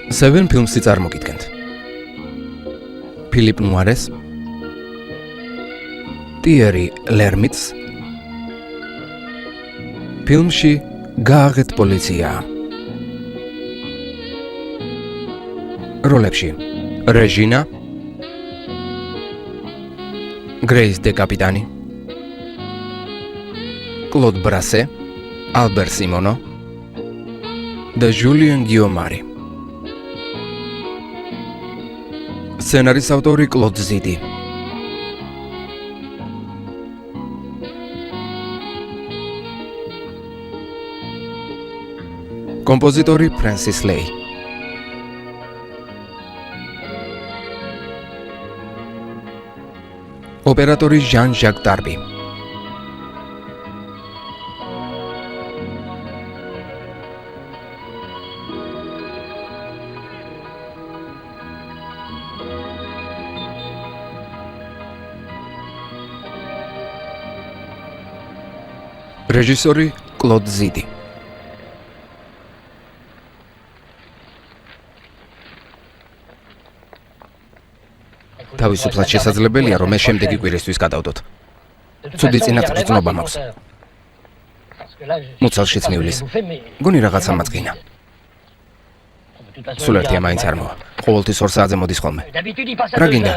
Seven ფილმსი წარმოგიდგენთ. Ფილიპ ნუარეს, ტიერი ლერმიტს, ფილმში გააღეთ პოლიცია. როლებში რეჟინა, გრეის დე კაპიტანი, კლოდ ბრასე, ალბერ სიმონო და ჟულიან გიომარი. სცენარის ავტორი კლოდ ზიდი. კომპოზიტორი ფრენსის ლეი. ოპერატორი ჟან ჟაკ დარბი. რეჟისორი კლოდ ზიდი. თავისუფლად შესაძლებელია, რომ ეს შემდეგი კვირისთვის გადავდოთ. ცუდი წინათგრძნობა მაქვს. მუცელშიც მივლის. გონი რაღაცა მაწყინა. სულ ერთია მაინც არ მოვა. ყოველთვის 2 საათზე მოდის ხოლმე. რა გინდა?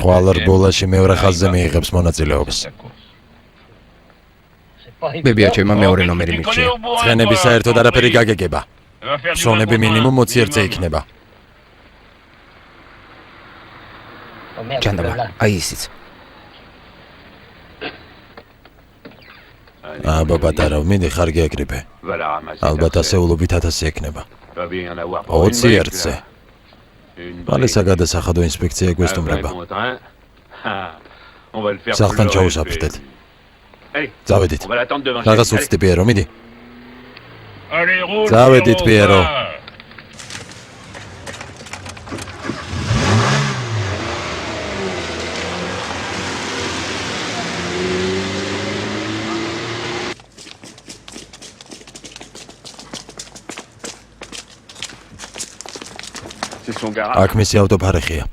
ხვალ რბოლაში მეორე ხაზზე მიიღებს მონაწილეობას. ბებიაჩემმა მეორე ნომერი მირჩია. ცხენები საერთოდ არაფერი გაგეგება. სონები მინიმუმ 20 ერთზე იქნება. ჯანდაბა, აი ისიც. აბა პატარავ, მინდი ხარ გეაკრიბე. ალბათ ასეულობით 1000 ექნება. 20 ერთზე. მალე საგადასახადო ინსპექცია გვესტუმრება. სახლთან ჩაუსაფრთხეთ. წავედით. რაღაც უცდი პიერო, მიდი. წავედით პიერო. აქ მისი ავტოფარეხია.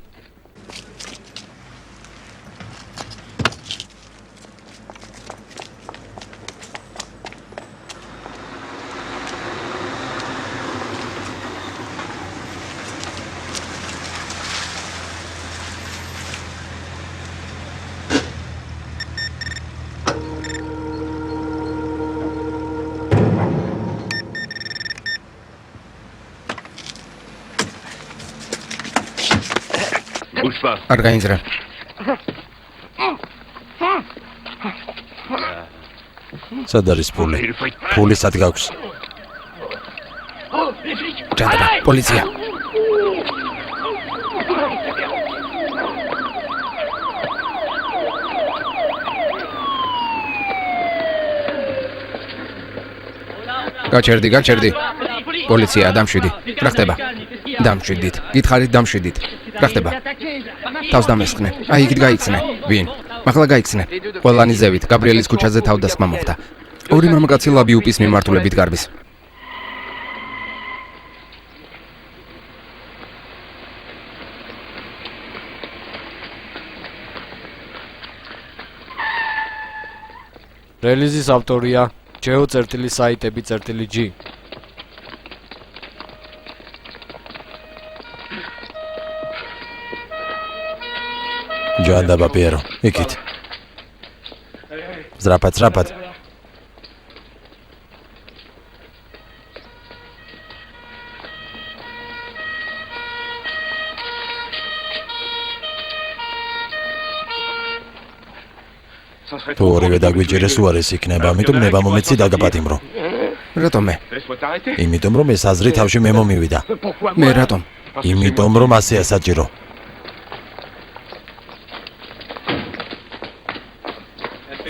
არ გაინძრა. სად არის ფული? ფული სად გაქვს? ჯანდაბა, პოლიცია. გაჩერდი. პოლიცია, დამშვიდი. რა ხდება? დამშვიდით. გითხარით დამშვიდით. რა ხდება? თავს დამესხნე. აი იქით გაიქცნე. ვინ? ახლა გაიქცნე. ყველანი ზევით, გაბრიელის ქუჩაზე თავდასხმა მოხდა. ორი მამაკაცი ლაბიუპის მიმართულებით გარბის. რელიზის ავტორია geo.saitები.g. ჯანდაბა პიერო, იქით. ზრაპად. თუ ორივე დაგვიჭირეს უარეს იქნება, ამიტომ ნება მომეცი დაგაპატიმრო. რატომ მე? იმიტომ რომ ეს აზრი თავში მე მომივიდა. მე რატომ? იმიტომ რომ ასეა საჭირო.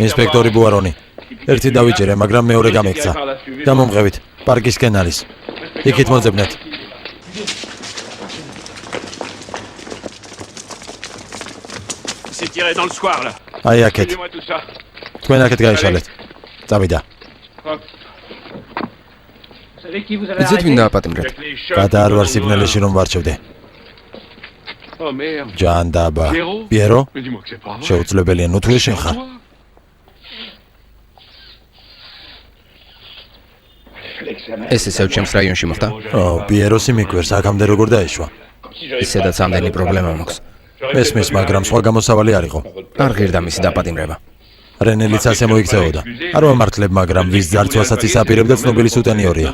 ინსპექტორი ბუარონი. ერთი დავიჭირე, მაგრამ მეორე გამექცა. გამომღებით, პარკისკენ არის. იქით მოძებნეთ. აი აქეთ. თქვენ აქეთ გაიშალეთ. წავიდა. იცით ვინ დააპატიმრეთ? გადაარვარ სიგნალეში რომ ვარჩევდე. ჯანდაბა. პიერო? შეუძლებელია ნუ თუ შენ ხარ. ეს ისევ ჩემს რაიონში მოხდა? პიეროსი მიკვირს, აქამდე როგორ დაეშვა? ისედაც ამდენი პრობლემა მაქვს. მესმის, მაგრამ სხვა გამოსავალი არ იყო. არ ღირდა მისი დაპატიმრება. რენელიც ასე მოიქცეოდა. არ ვამართლებ, მაგრამ ვის ძარცვასაც ისაპირებდა ცნობილი სუტენიორია.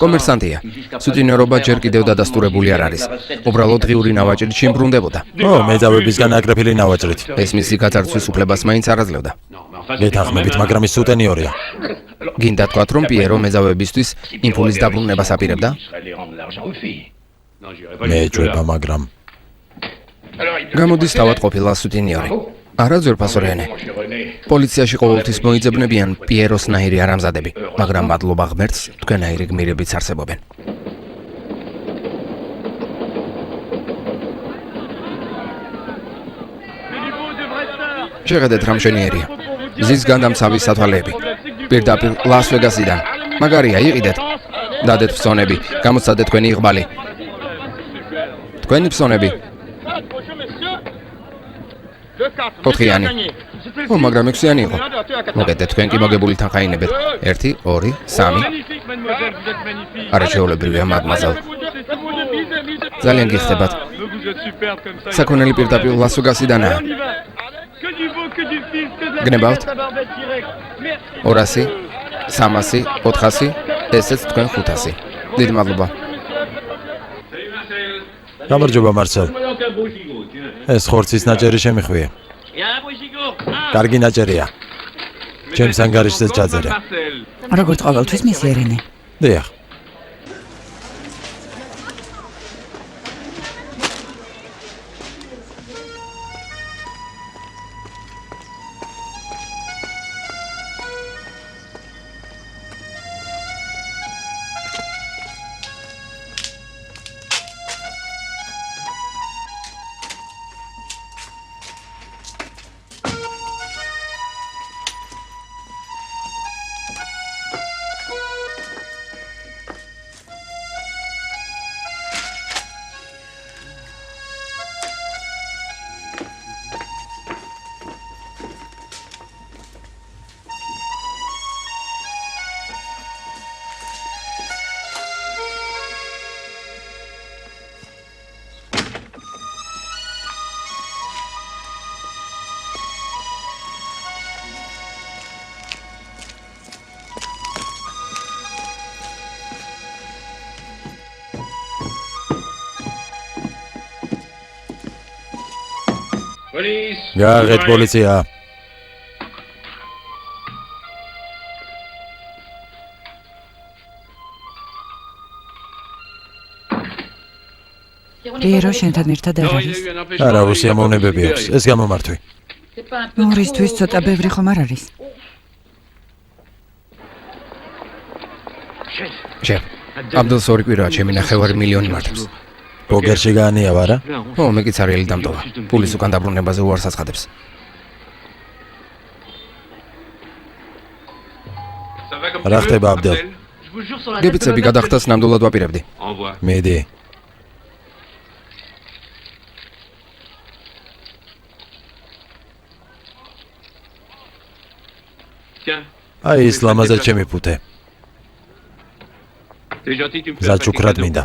კომერსანტია. სუტენიორობა ჯერ კიდევ დადასტურებული არ არის. უბრალოდ ღიური ნავაჭრით შემბრუნდებოდა. მეძავებისგან აკრეფილი ნავაჭრით. ეს მისი გაძარცვის უფლებას მაინც არ აძლევდა. გეთანხმებით, მაგრამ ის სუტენიორია. გინდა თქვათ, რომ პიერო მეძავებისთვის იმპულის დაბრუნებას აპირებდა? მე ეჭვება, მაგრამ გამოდის თავად ყოფილა სუტენიორი. არა ძვირფასო რენე. პოლიციაში ყოველთვის მოიძებნებიან პიეროსნაირი არამზადები, მაგრამ მადლობა ღმერთს, თქვენაირი გმირებიც არსებობენ. შეხედეთ რა მშვენიერია. მზის განდამცავი სათვალეები. პირდაპირ ლას-ვეგასიდან. მაგარია, იყიდეთ. დადეთ ფსონები, გამოცადეთ თქვენი იղბალი. თქვენი ფსონები. ოთხიანი. მაგრამ ექვსიანი იყო. მოგედეთ, თქვენ კი მოგებული თანხაინებეთ. 1, 2, 3. არაჩვეულებრივია, მადმაზელ. ძალიან გიხდებათ. საქონელი პირდაპირ ლას-ვეგასიდანაა. გნებავთ? 200, 300, 400, ესეც თქვენ 500. დიდი მადლობა. გამარჯობა, მარცელ. ეს ხორცის ნაჭერი შემიხვია. კარგი ნაჭერია. ჩემს ანგარიშზეც ჩაწერე. როგორც ყოველთვის მისი ერენე. დიახ. გააღეთ პოლიცია. პიერო შენთან ერთად არ არის. არა, უსიამოვნებები აქვს. ეს გამომართვი. ორისთვის ცოტა ბევრი ხომ არ არის? შენ, აბდულს ორი კვირაა ჩემი ნახევარი მილიონი მართებს. პოკერში გაანიავა რა? მე კი ცარიელი დამტოვა. პულის უკან დაბრუნებაზე უარს აცხადებს. რა ხდება, აბდელ? გებიცები გადახდას ნამდვილად ვაპირებდი. მიდი. აი ის ლამაზად ჩემი ფუთე. ზაჩუქრად მინდა.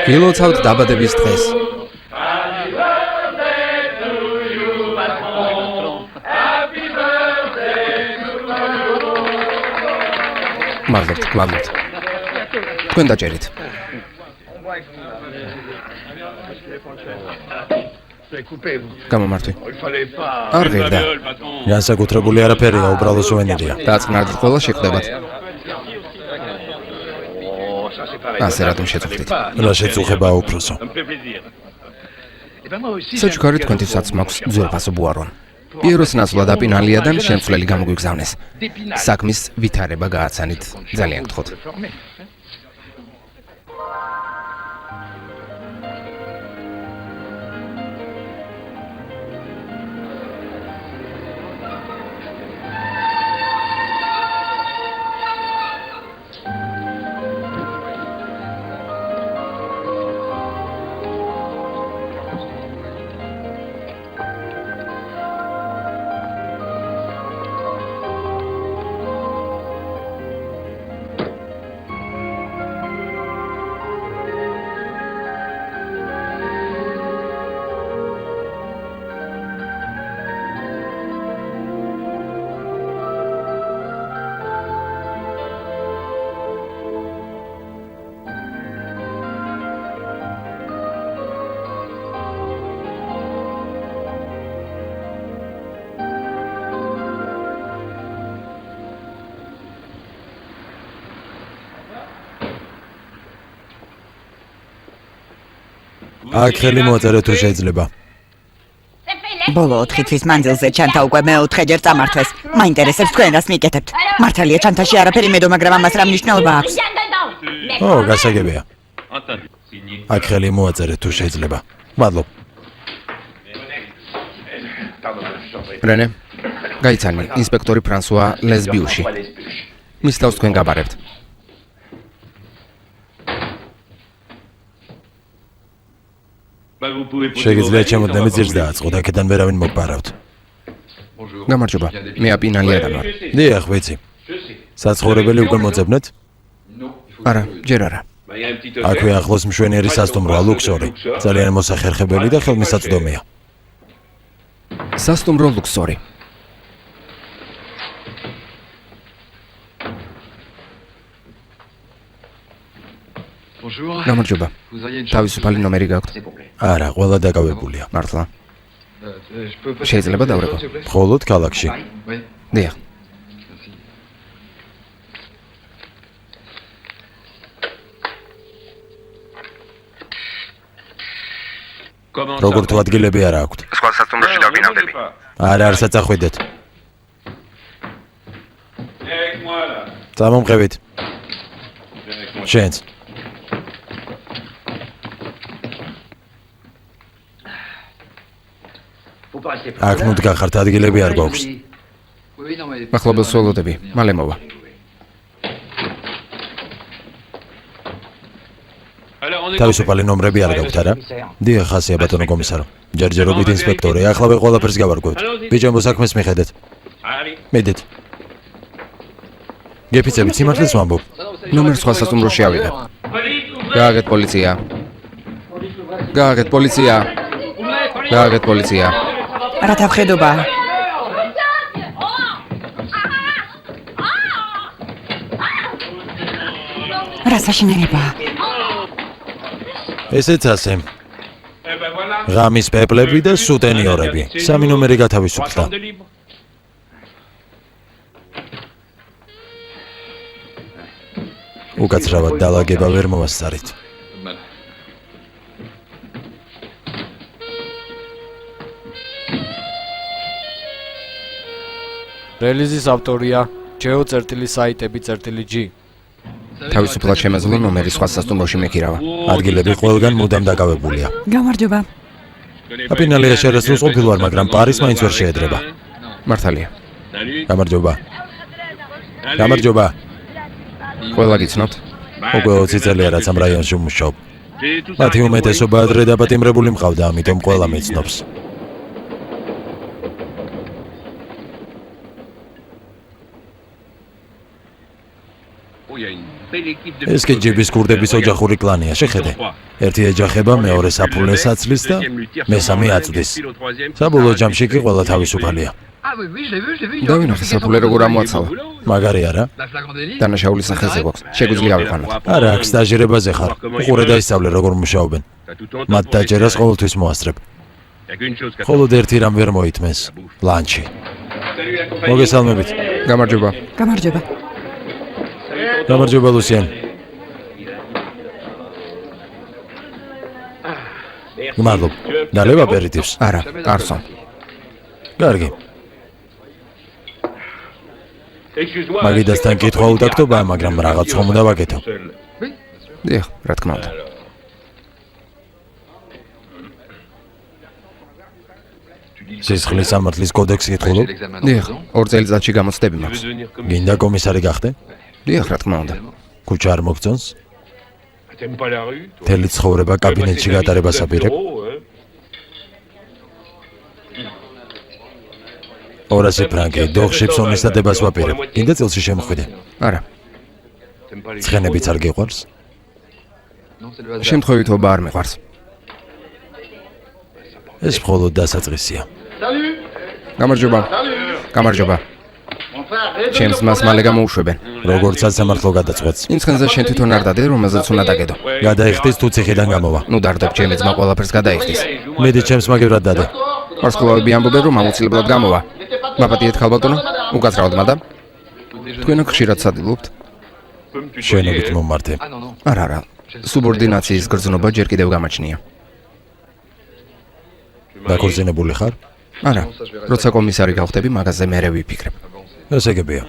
გილოცავთ დაბადების დღეს. მადლობთ, მადლობთ. თქვენ დაჭერით. გამომართვი. არ ღირდა. განსაკუთრებული არაფერია, უბრალო სუვენირია. დაწყნარდით, ყველა შეგხვდებათ. ასე რატომ შეწუხდით? რა შეწუხებაა უფროსო? საჩუქარი თქვენთვისაც მაქვს ძვირფასო ბუარონ. პიეროს ნაცვლად აპინალია და შემცვლელი გამოგვიგზავნეს. საქმის ვითარება გააცანით, ძალიან გთხოვთ. აქ ხელი მოაწერე თუ შეიძლება. ბოლო 4 თვის მანძილზე ჩანთა უკვე მეოთხეჯერ წამართვეს. მაინტერესებს თქვენ რას მიკეთებთ? მართალია ჩანთაში არაფერი მედო, მაგრამ ამას რა მნიშვნელობა აქვს? ო, გასაგებია. აქ ხელი მოაწერე თუ შეიძლება. მადლობ. რენე, გაიცანი, ინსპექტორი ფრანსუა ლესბიუში. მის თავს თქვენ გაბარებთ. შეგიძლიათ ჩემოდნები ძირს დააწყოთ, აქედან ვერავინ მოგბარავთ. გამარჯობა, მე აპინალი ადამ ვარ. დიახ, ვიცი. საცხოვრებელი უკვე მოძებნეთ? არა, ჯერ არა. აქვე ახლოს მშვენიერი სასტუმროა, ლუქსორი. ძალიან მოსახერხებელი და ხელმისაწვდომია. სასტუმრო ლუქსორი. გამარჯობა. თავისუფალი ნომერი გაქვთ? არა, ყველა დაკავებულია. მართლა. შეიძლება დავრეკო? მხოლოდ ქალაქში. დიახ. როგორ თუ ადგილები არ აქვთ? სხვა სასტუმროში დავბინავდები. არა, არ საწახვიდეთ. წამომყევით. შენც. აქ ნუ დგახართ, ადგილები არ გვაქვს. მახლობელს ველოდები, მალე მოვა. თავისუფალი ნომრები არ გაქვთ, არა? დიახ, ასეა ბატონო კომისარო. ჯერჯერობით ინსპექტორი, ახლავე ყველაფერს გავარკვევთ. ბიჭებო, საქმეს მიხედეთ. მიდით. გეფიცებით, სიმართლეს ვამბობ. ნომერ სხვა სასტუმროში ავიღებ. გააგეთ პოლიცია. გააგეთ პოლიცია. გააგეთ პოლიცია. რა თავხედობა? რა საშინელებაა? ესეც ასე. ღამის პეპლები და სუტენიორები. 3 ნომერი გათავისუფლდა. უკაცრავად დალაგება ვერ მოვასწარით. რელიზის ავტორია geo.saitები.g. თავისუფლად შემეძლო ნომერი სხვა სასტუმროში მეკირავა. ადგილები ყველგან მუდამ დაკავებულია. გამარჯობა. აპინალია შერასრულს ყოფილ ვარ, მაგრამ პარის მაინც ვერ შეედრება. მართალია. გამარჯობა. გამარჯობა. ყველა გიცნობთ? უკვე 20 წელია რაც ამ რაიონში ვმუშაობ. მათი უმეტესობა ადრე დაპატიმრებული მყავდა, ამიტომ ყველა მეცნობს. ეს კი ჯიბის კურდების ოჯახური კლანია, შეხედე. ერთი ეჯახება, მეორე საფულეს აცლის და მესამე აწვდის. საბოლოო ჯამში კი ყველა თავისუფალია. დავინახე საფულე როგორ ამოაცალა. მაგარი არა? დანაშაულის სახელზე გვაქვს. შეგვიძლია ავიყვანოთ. არა, აქ სტაჟირებაზე ხარ. უყურე დაისწავლე როგორ მუშაობენ. მათ დაჭერას ყოველთვის მოასწრებ. მხოლოდ ერთი რამ ვერ მოითმეს. ლანჩი. მოგესალმებით. გამარჯობა. გამარჯობა. გამარჯობა ლუსიან. მადლობ. დალევ აპერიტივს. არა, არსო. კარგი. მაგიდასთან კითხვა უტაქტობაა, მაგრამ რაღაც ხომ უნდა ვაკეთო. დიახ, რა თქმა უნდა. სისხლის სამართლის კოდექსი კითხულობ? დიახ, 2 წელიწადში გამოცდები მაქვს. გინდა კომისარი გახდე? დიახ, რა თქმა უნდა. ქუჩა არ მოგწონს? მთელი ცხოვრება კაბინეტში გატარებას აპირებ? 200 ფრანკი, დოხში ფსონის დადებას ვაპირებ. გინდა წელში შემოხვიდე? არა. ცხენებიც არ გიყვარს? შემთხვევითობა არ მეყვარს. ეს მხოლოდ დასაწყისია. გამარჯობა. გამარჯობა. ჩემს მას მალე გამოუშვებენ. როგორც სასამართლო გადაწყვეტს. იმ ცხენზე შენ თვითონ არ დადე, რომელზეც უნდა დაგედო. გადაიხდეს თუ ციხიდან გამოვა. ნუ დარდებ, ჩემი ძმა ყველაფერს გადაიხდის. მედი ჩემს მაგევრად დადე. ვარსკვლავები ამბობენ, რომ აუცილებლად გამოვა. მაპატიეთ ხალბატონო, უკაცრავად მადამ. თქვენ აქ ხშირად სადილობთ? შენობით მომმართე. არა, არა. სუბორდინაციის გრძნობა ჯერ კიდევ გამაჩნია. დაქორწინებული ხარ? არა, როცა კომისარი გავხდები, მაგაზე მერე ვიფიქრებ. ესეგებია.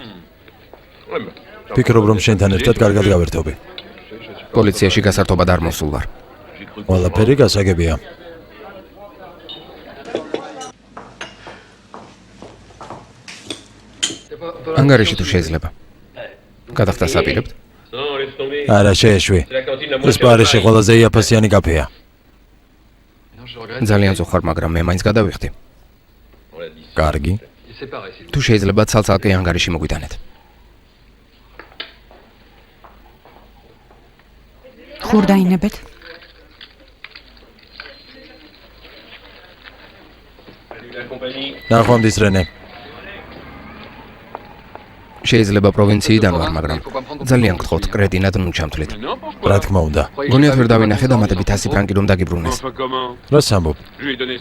ფიქრობ რომ შენთან ერთად კარგად გავერთობი. პოლიციაში გასართობად არ მოსულ ვარ. ყველაფერი გასაგებია. ანგარიში თუ შეიძლება. გადახდა საპირებთ. არა შეეშვი. ეს პარიზში ყველაზე იაფასიანი კაფეა. ძალიან ზოხარ, მაგრამ მე მაინც გადავიხდი. კარგი. თუ შეიძლება ცალ-ცალკე ანგარიში მოგვიტანეთ. ხურ დაინებეთ? ნახვამდის რენე. შეიძლება პროვინციიდან ვარ, მაგრამ ძალიან გთხოვთ, კრედინად ნუ ჩამთვლით. რა თქმა უნდა. გონიათ ვერ დავინახე დამატებით 100 ფრანკი რომ დაგიბრუნეს. რას ამბობ?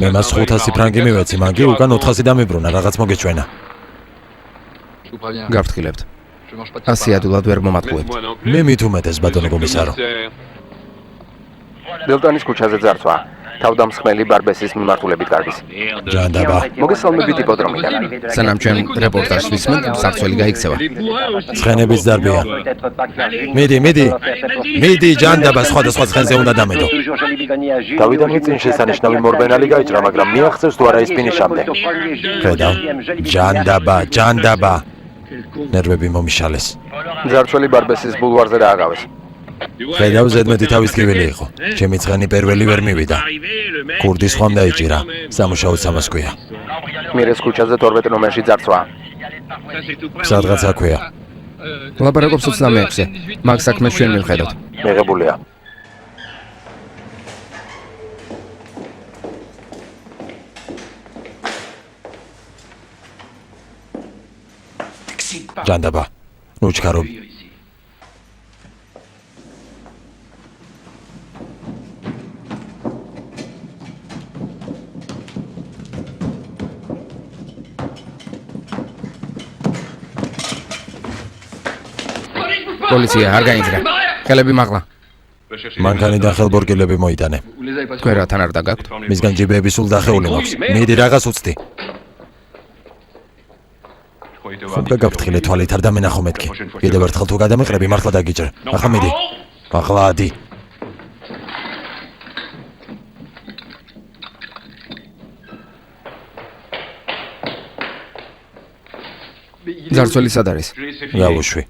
მე მას 500 ფრანკი მივეცი, მაგი უკან 400 დამიბრუნა, რაღაც მოგეჩვენა. გავფრთხილებთ. 100 ადულად ვერ მომატყუებთ. მე მით უმეტეს ბატონო კომისარო. დელტანის ქუჩაზე ძარცვა. თავდამსხმელი ბარბესის მიმართულებით კარგის. ჯანდაბა. მოგესალმებით იპოდრომიდან. სანამ ჩვენ რეპორტაჟს ვისმენთ, საფცველი გაიქცევა. ცხენების დარბია. მიდი, ჯანდაბა სხვადასხვა ცხენზე უნდა დამედო. თავიდანვე წინ შესანიშნავი მორბენალი გაიჭრა, მაგრამ მიაღწევს თუ არა ის ფინიშამდე. ხედავ. ჯანდაბა. ნერვები მომიშალეს. ძარცველი ბარბესის ბულვარზე დააგავეს. ხედავ ზედმეტი თავის ტკივილი იყო. ჩემი ცხენი პირველი ვერ მივიდა. ქურდის ხომ დაიჭირა. სამუშაოდ სამასკვია. მიერეს ქუჩაზე 12 ნომერში ძარცვა. სადღაც აქვეა. ლაპარაკობს 26-ზე. მაგ საქმეს ჩვენ მივხედავთ. მიღებულია. ჯანდაბა. ნუ ჩქარო. პოლიცია არ გაიძრა. ხელები მაღლა. მანქანიდან ხელბორგილები მოიტანე. თქვენ რათან არ დაგაქვთ? მისგან ჯიბეები სულ დახეული მაქვს. მიდი რაღაც უცდი. ხომ გაგაფრთხილე თვალით არ დამენახო მეთქი. კიდევ ერთხელ თუ გადამეყრები მართლა დაგიჭრე. ახლა მიდი. ახლა ადი. ძარცველი სად არის? გავუშვი.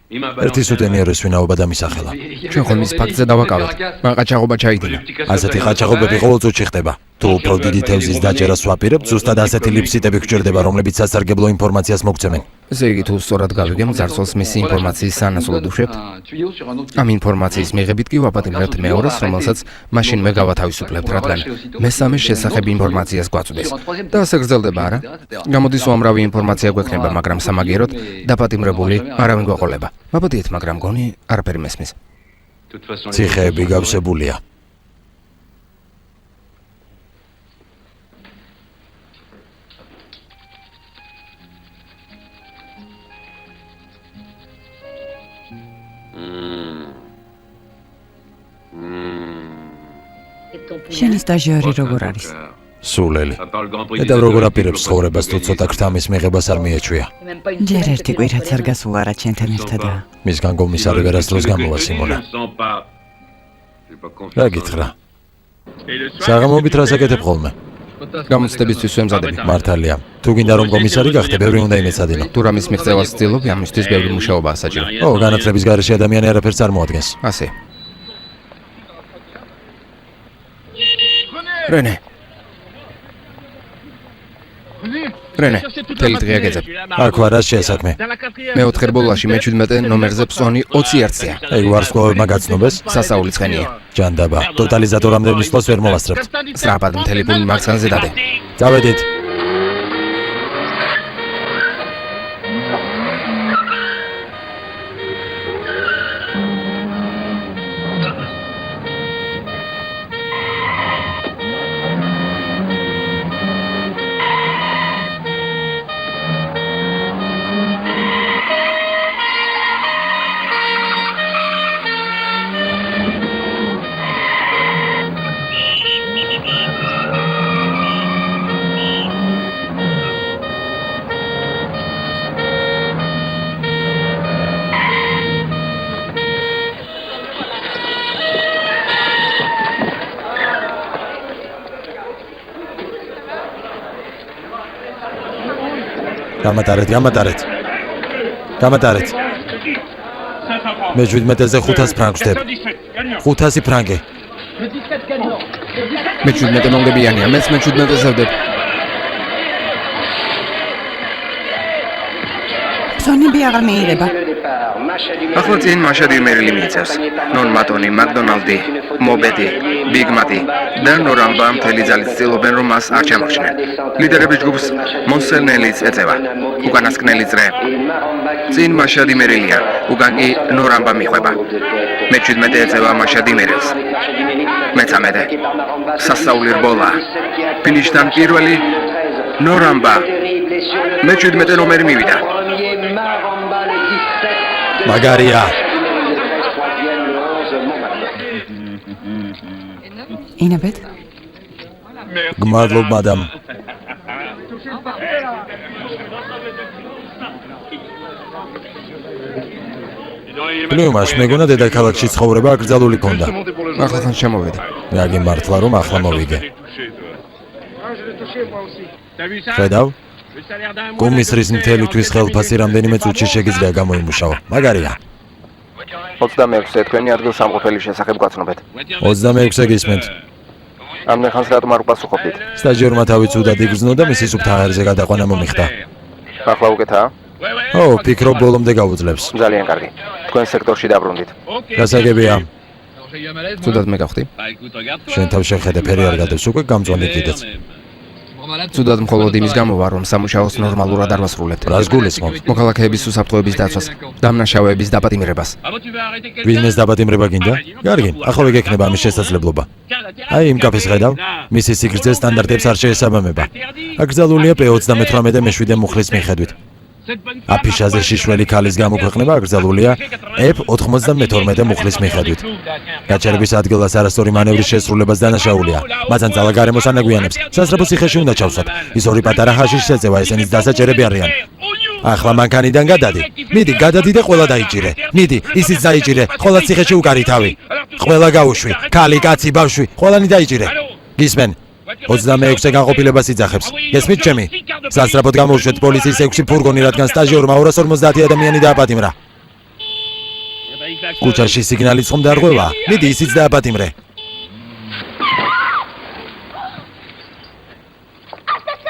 ერთი სუტენიერის ვინაობა დამისახელა. ჩვენ ხომ მის ფაქტზე დავაკავეთ. მან ყაჩაღობა ჩაიდინა. ასეთი ყაჩაღობები ყოველ წუთში ხდება. თუ უფრო დიდი თევზის დაჭერას ვაპირებთ, ზუსტად ასეთი ლიფსიტები გვჭირდება, რომლებიც სასარგებლო ინფორმაციას მოგცემენ. ესე იგი, თუ სწორად გავიგებ, ძარცველს მისი ინფორმაციის სანაცვლოდ უშვებთ. ამ ინფორმაციის მიღებით კი ვაპატიმრებთ მეორეს, რომელსაც მაშინვე გავათავისუფლებთ, რადგან მესამე შესახებ ინფორმაციას გვაწვდის. და ასე გრძელდება, არა? გამოდის უამრავი ინფორმაცია გვექნება, მაგრამ სამაგიეროდ დაპატიმრებული არავინ გვეყოლება. მაბოდიეთ, მაგრამ გონი არაფერი მესმის. ციხეები გავსებულია. შენი სტაჟიორი როგორ არის? სულელი. და როგორ აპირებს ცხოვრებას თუ ცოტა ქრთამის მიღებას არ მიეჩვია. ჯერ ერთი კვირაც არ გასულა ჩვენთან ერთადაა. მისგან კომისარი ვერასდროს გამოვა სიმონა. რა გითხრა? საღამობით რას აკეთებ ხოლმე? გამოცდებისთვის ვემზადები. მართალია. თუ გინდა რომ კომისარი გახდე, ბევრი უნდა იმეცადინო. თუ რამის მიღწევას ვცდილობ, ამისთვის ბევრი მუშაობაა საჭირო. განათლების გარეშე ადამიანი არაფერს არ მოადგენს. ასე. რენე, თელი დღე აგეძებ. აქ ვარ, რა შეესაქმე? მეოთხე ბოლაში მე-17 ნომერზე ფსონი 20 ერთზეა. ეგ ვარსკვლავებმა გაცნობეს? სასაული ცხენია. ჯანდაბა. ტოტალიზატორამდე მისვლას ვერ მოვასწრებთ. სწრაფად მთელი ფული მაგზანზე დადე. წავედით. გამატარეთ. მე 17-ზე 500 ფრანკს ვდებ. 500 ფრანკი. მე 17 მომგებიანია, მეც მე 17-ზე ვდებ. ბრძონები აღარ მეირება. ახლა წინ მაშადი მერილი მიიწევს. ნონ მატონი, მაკდონალდი, მობედი, ბიგმატი და ნორამბა მთელი ძალით ცდილობენ, რომ მას არ ჩამოხსნեն. ლიდერების ჯგუფს მონსელნელიც ეწევა. უკანასკნელი წრე. წინ მაშადი მერილია, უკან კი ნორამბა მიხვება. მე 17 ეწევა მაშადი მერილს. მე-13. სასწაული რბოლა. ფინიშთან პირველი ნორამბა. მე 17 ნომერი მივიდა. მაგარია. ინაბეთ? გმადლობ მადამ. პლუმაშ მეგონა დედაქალაქში ცხოვრება აკრძალული ქონდა. ახლა ხან შემოვედი. რაგი მართლა რომ ახლა მოვიგე. ხედავ? კომისრის მთელი თვის ხელფასი რამდენიმე წუთში შეგიძლია გამოიმუშაო. მაგარია. 26-ე თქვენი ადგილსამყოფელი შესახებ გვაცნობეთ. 26-ე გისმენთ. ამდენ ხანს რატომ არ უპასუხობდით? სტაჟიორმა თავი ცუდად იგრძნო და მისი სუფთაერზე გადაყვანა მომიხდა. ახლა უკეთაა? ფიქრობ ბოლომდე გაუძლებს. ძალიან კარგი. თქვენ სექტორში დაბრუნდით. გასაგებია. ცუდად მე გავხდი. შენ თავ შეხედე ფერი არ გადავს უკვე გამწვანე კიდეც. ცუდად მხოლოდ იმის გამო ვარ, რომ სამუშაოს ნორმალურად არ ვასრულებთ. რას გულისხმობ? მოქალაქეების უსაფრთხოების დაცვას, დამნაშავეების დაპატიმრებას. ვინმეს დაპატიმრება გინდა? კარგი, ახლა გექნება ამის შესაძლებლობა. აი იმ კაფეს ხედავ? მისი სიგრძე სტანდარტებს არ შეესაბამება. აკრძალულია P38 მე-7 მუხლის მიხედვით. აფიშაზე შიშველი ქალის გამოქვეყნება აკრძალულია F92 მუხლის მიხედვით. გაჩერების ადგილას არასწორი მანევრის შესრულებას დანაშაულია. მათთან ძალა გარემოს ანაგვიანებს. სასწრაფო ციხეში უნდა ჩავსვათ. ის ორი პატარა ჰაშიშს ეწევა, ესენიც დასაჭერები არიან. ახლა მანქანიდან გადადი. მიდი, გადადი და ყველა დაიჭირე. მიდი, ისიც დაიჭირე. ყველა ციხეში უკარი თავი. ყველა გაუშვი. ქალი, კაცი, ბავშვი, ყველანი დაიჭირე. გისმენ? 26-ე განყოფილებას იძახებს. გესმით ჩემი? სასწრაფოდ გამოვშვეთ პოლიციის 6 ფურგონი, რადგან სტაჟიორმა 250 ადამიანი დააპატიმრა. კუჩაში სიგნალი ცხომ დარღვევა. მიდი, ისიც დააპატიმრე.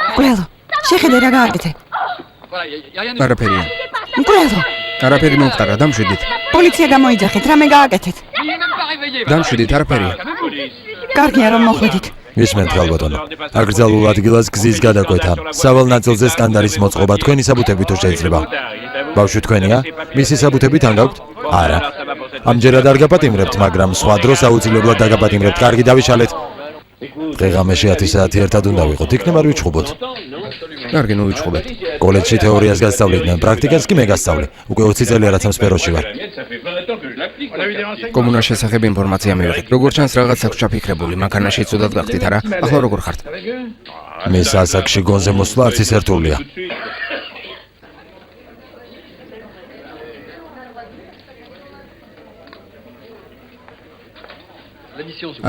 მკვლელო, შეხედე რა გააკეთე. არაფერია. მკვლელო, არაფერი მომხდარა, დამშვიდით. პოლიცია გამოიძახეთ, რამე გააკეთეთ. დამშვიდით, არაფერია. კარგია რომ მოხვედით. ისმენთ გალბატონო. აკრძალულ ადგილას გზის გადაკვეთა. სავალ ნაწილზე სკანდალის მოწყობა თქვენი საბუთებით თუ შეიძლება? ბავშვი თქვენია? მისი საბუთებით ან გაქვთ? არა. ამჯერად არ გაპატიმრებთ, მაგრამ სხვა დროს აუცილებლად დაგაპატიმრებთ. კარგი, დავიშალეთ. დღე-ღამეში 10 საათი ერთად უნდა ვიყოთ. იქნებ არ ვიჩხუბოთ. კარგი, ნუ ვიჩხუბებთ. კოლეჯში თეორიას გასწავლიდნენ, პრაქტიკას კი მე გასწავლე. უკვე 20 წელია რაც ამ სფეროში ვარ. კომუნას შესახებ ინფორმაცია მივიღეთ. როგორც ჩანს, რაღაც აქვს ჩაფიქრებული, მანქანაში ცუდად გახდით, არა? ახლა როგორ ხართ? მის ასაკში გონზე მოსვლა არც ის ერთულია.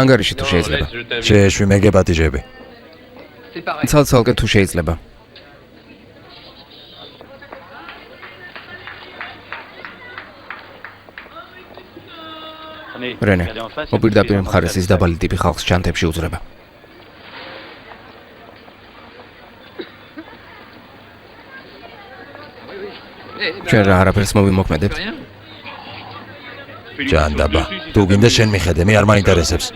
ანგარიში თუ შეიძლება. შეეშვი მეგეპატიჟები. ცალ-ცალკე თუ შეიძლება. რენე, მოპირდაპირ მხარეს ის დაბალი ტიპი ხალხს ჩანთებში უძრება. ჩვენ რა არაფერს მოვიმოქმედებთ? ჯანდაბა, თუ გინდა შენ მიხედე, მე არ მაინტერესებს.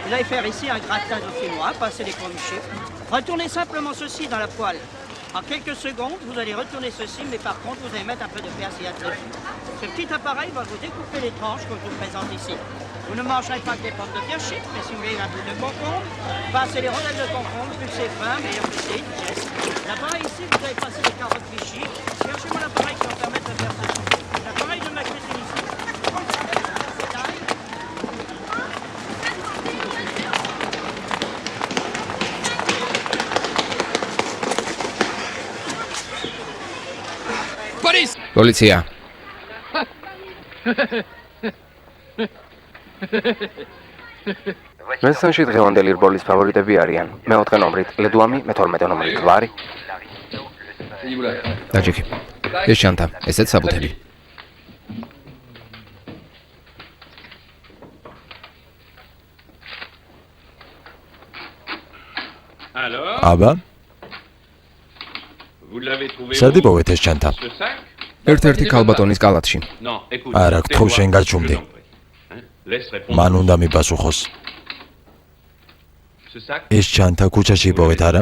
Vous allez faire ici un gratin dauphinois, passer les grands chiffres. Retournez simplement ceci dans la poêle. En quelques secondes, vous allez retourner ceci, mais par contre, vous allez mettre un peu de persillade dessus. Ce petit appareil va vous découper les tranches que je vous présente ici. Vous ne mangerez pas que des pommes de terre chic, mais si vous voulez un peu de concombre, passez les rondelles de concombre, plus c'est fin, meilleur que c'est digeste. L'appareil ici, vous allez passer les carottes Vichy. Cherchez-moi l'appareil qui va permettre de faire ceci. L'appareil de ma cuisine ici. პოლიცია. მესანში დღევანდელი რბოლის ფავორიტები არიან. მე-4 ნომრით ლედუამი, მე-12 ნომრით ვარი. დაჯექი. ეს ჩანთა, ესეც საბუთები. აბა, სად იპოვეთ ეს ჩანთა? ერთ-ერთი ქალბატონის კალათში. არა, გთხოვ შენ გაჩუმდი. მან უნდა მიპასუხოს. ეს ჩანთა ქუჩაში იპოვეთ, არა?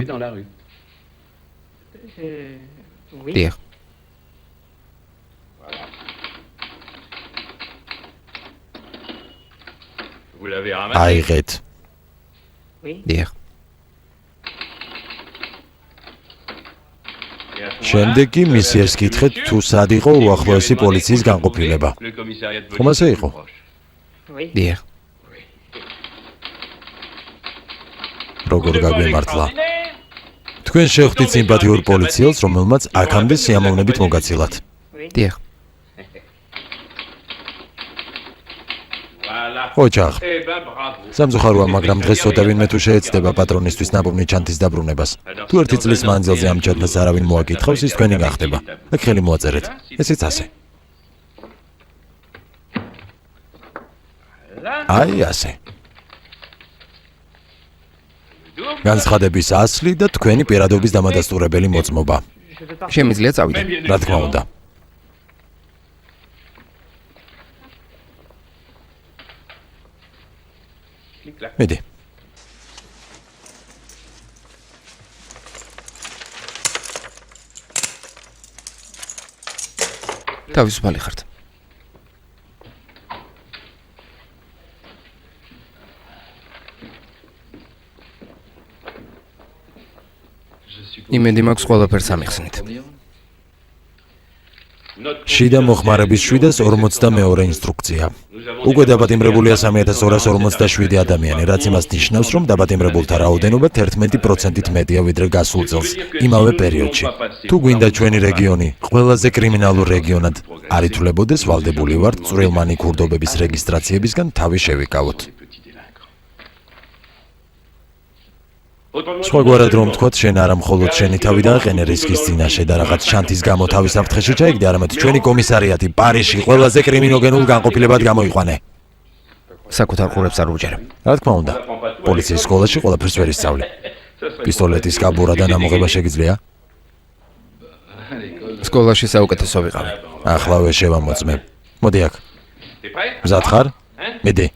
დიახ. აიღეთ. დიახ. შემდეგ კი მისიერს კითხეთ, თუ სად იყო უახლოესი პოლიციის განყოფილება. ხომ ასე იყო? დიახ. როგორ გაგვემართლა? თქვენ შევხვდით სიმპათიურ პოლიციელს, რომელმაც აქამდე სიამოვნებით მოგაცილათ. დიახ. ოჯახ. სამწუხაროა, მაგრამ დღეს ცოტა ვინმე თუ შეეცდება პატრონისთვის ნაპოვნი ჩანთის დაბრუნებას. თუ ერთი წლის მანძილზე ამ ჩანთას არავინ მოაკითხავს, ის თქვენი გახდება. აქ ხელი მოაწერეთ. ესეც ასე. აი ასე. განცხადების ასლი და თქვენი პირადობის დამადასტურებელი მოწმობა. შემიძლია წავიდე. რა თქმა უნდა. მიდი. თავისუფალი ხართ. იმედი მაქვს ყველაფერს ამიხსნით. შიდა მოხმარების 742 ინსტრუქცია. უკვე დაბატიმრებულია 3247 ადამიანი, რაც იმას ნიშნავს, რომ დაბატიმრებულთა რაოდენობა 11%-ით მეტია ვიდრე გასულ წელს, იმავე პერიოდში. თუ გვინდა ჩვენი რეგიონი ყველაზე კრიმინალურ რეგიონად არ ითვლებოდეს, ვალდებული ვართ წვრილმანი ქურდობების რეგისტრაციებისგან თავი შევიკავოთ. სხვაგვარად რომ თქვათ, შენ არა მხოლოდ შენი თავი დააყენე რისკის წინაშე და რაღაც ჩანთის გამო თავის საფრთხეში ჩაიგდე, არამედ ჩვენი კომისარიატი პარიზში ყველაზე კრიმინოგენულ განყოფილებად გამოიყვანე. საკუთარ ყურებს არ უჯერებ. რა თქმა უნდა, პოლიციის სკოლაში ყველაფერს ვერ ისწავლე. პისტოლეტის კაბურა და ნამოღება შეგიძლია? სკოლაში საუკეთესო ვიყავი. ახლავე შევამოწმე. მოდი აქ. მზად ხარ? მიდი.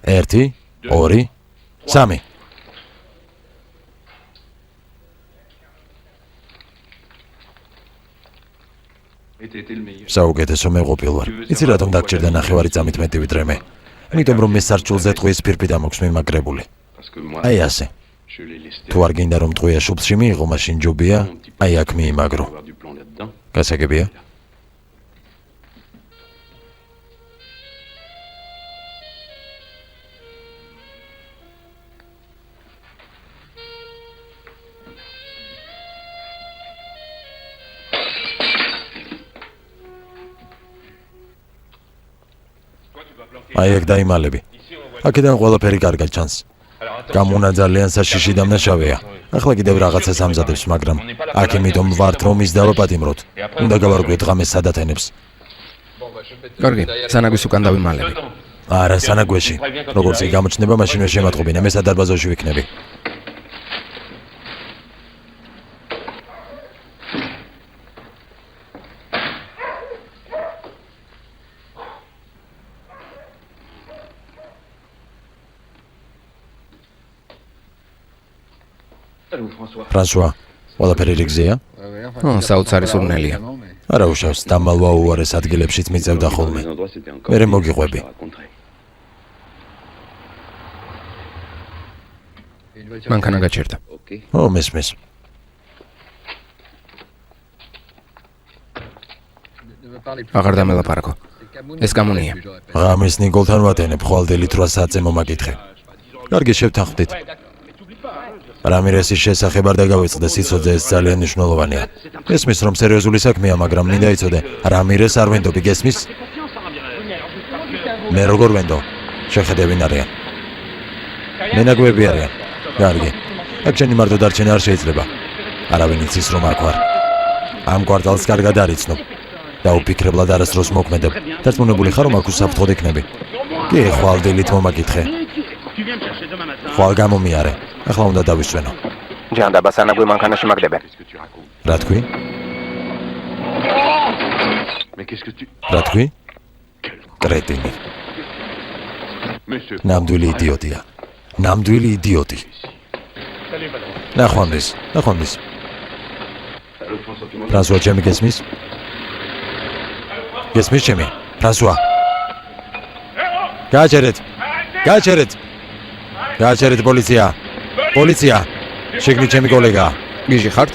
1 2 3 საუკეთესო მეყოფილ ვარ. იცი რატომ დაგჭირდა ნახევარი წამით მეტი ვიდრე მე? იმიტომ რომ მე სარჩულზე ტყუის ფირფიტ ამოქვს მიმაგრებული. აი ასე. თუ არ გინდა რომ ტყუია შუბლში მიიღო, მაშინ ჯობია აი აქ მიიმაგრო. გასაგებია? აი ეგ დაიმალები. აქედან ყველაფერი კარგად ჩანს. გამუნა ძალიან საშიში და მნაშავეა. ახლა კიდევ რაღაცას ამზადებს, მაგრამ აქ იმიტომ ვართ რომ ის დავაპატიმროთ. უნდა გავარკვიოთ ღამეს სადათენებს. კარგი, სანაგვის უკან დავიმალები. არა, სანაგვეში. როგორც კი გამოჩნდება, მაშინვე შემატყობინა, მე სადარბაზოში ვიქნები. ფრანსუა, ყველაფერი რიგზეა? საოცარი სურნელია. არა უშავს, დამალვა უარეს ადგილებშიც მიწევდა ხოლმე. მერე მოგიყვები. მანქანა გაჩერდა. მესმის. აღარ დამელაპარაკო. ეს გამუნია. ღამის ნიკოლთან ვატენებ, ხვალდელით 8 საათზე მომაკითხე. კარგი, შევთანხმდით. რამირესის შესახებ არ დაგავიწყდე, სიცოცხლე ეს ძალიან მნიშვნელოვანია. ესმის რომ სერიოზული საქმეა, მაგრამ მინდა იცოდე, რამირეს არ ვენდობი, გესმის? მე როგორ ვენდო? შეხედე ვინ არიან? მენაგვები არიან. კარგი. აქ შენი მარტო დარჩენა არ შეიძლება. არავინ იცის რომ აქ ვარ. ამ კვარტალს კარგად არ იცნობ. დაუფიქრებლად არასდროს მოქმედებ. დარწმუნებული ხარ რომ აქ უსაფრთხოდ იქნები? კი, ხვალ დილით მომაკითხე. ხვალ გამომიარე. ახლა უნდა დავისვენო. ჯანდაბას ანაგვი მანქანაში მაგდებენ. რა თქვი? რა თქვი? კრეტინი. ნამდვილი იდიოტია. ნამდვილი იდიოტი. ნახვამდის. ფრანსუა, ჩემი გესმის? გესმის ჩემი? ფრანსუა. გააჩერეთ პოლიცია. პოლიცია. შეგნით ჩემი კოლეგა. გიჟი ხართ?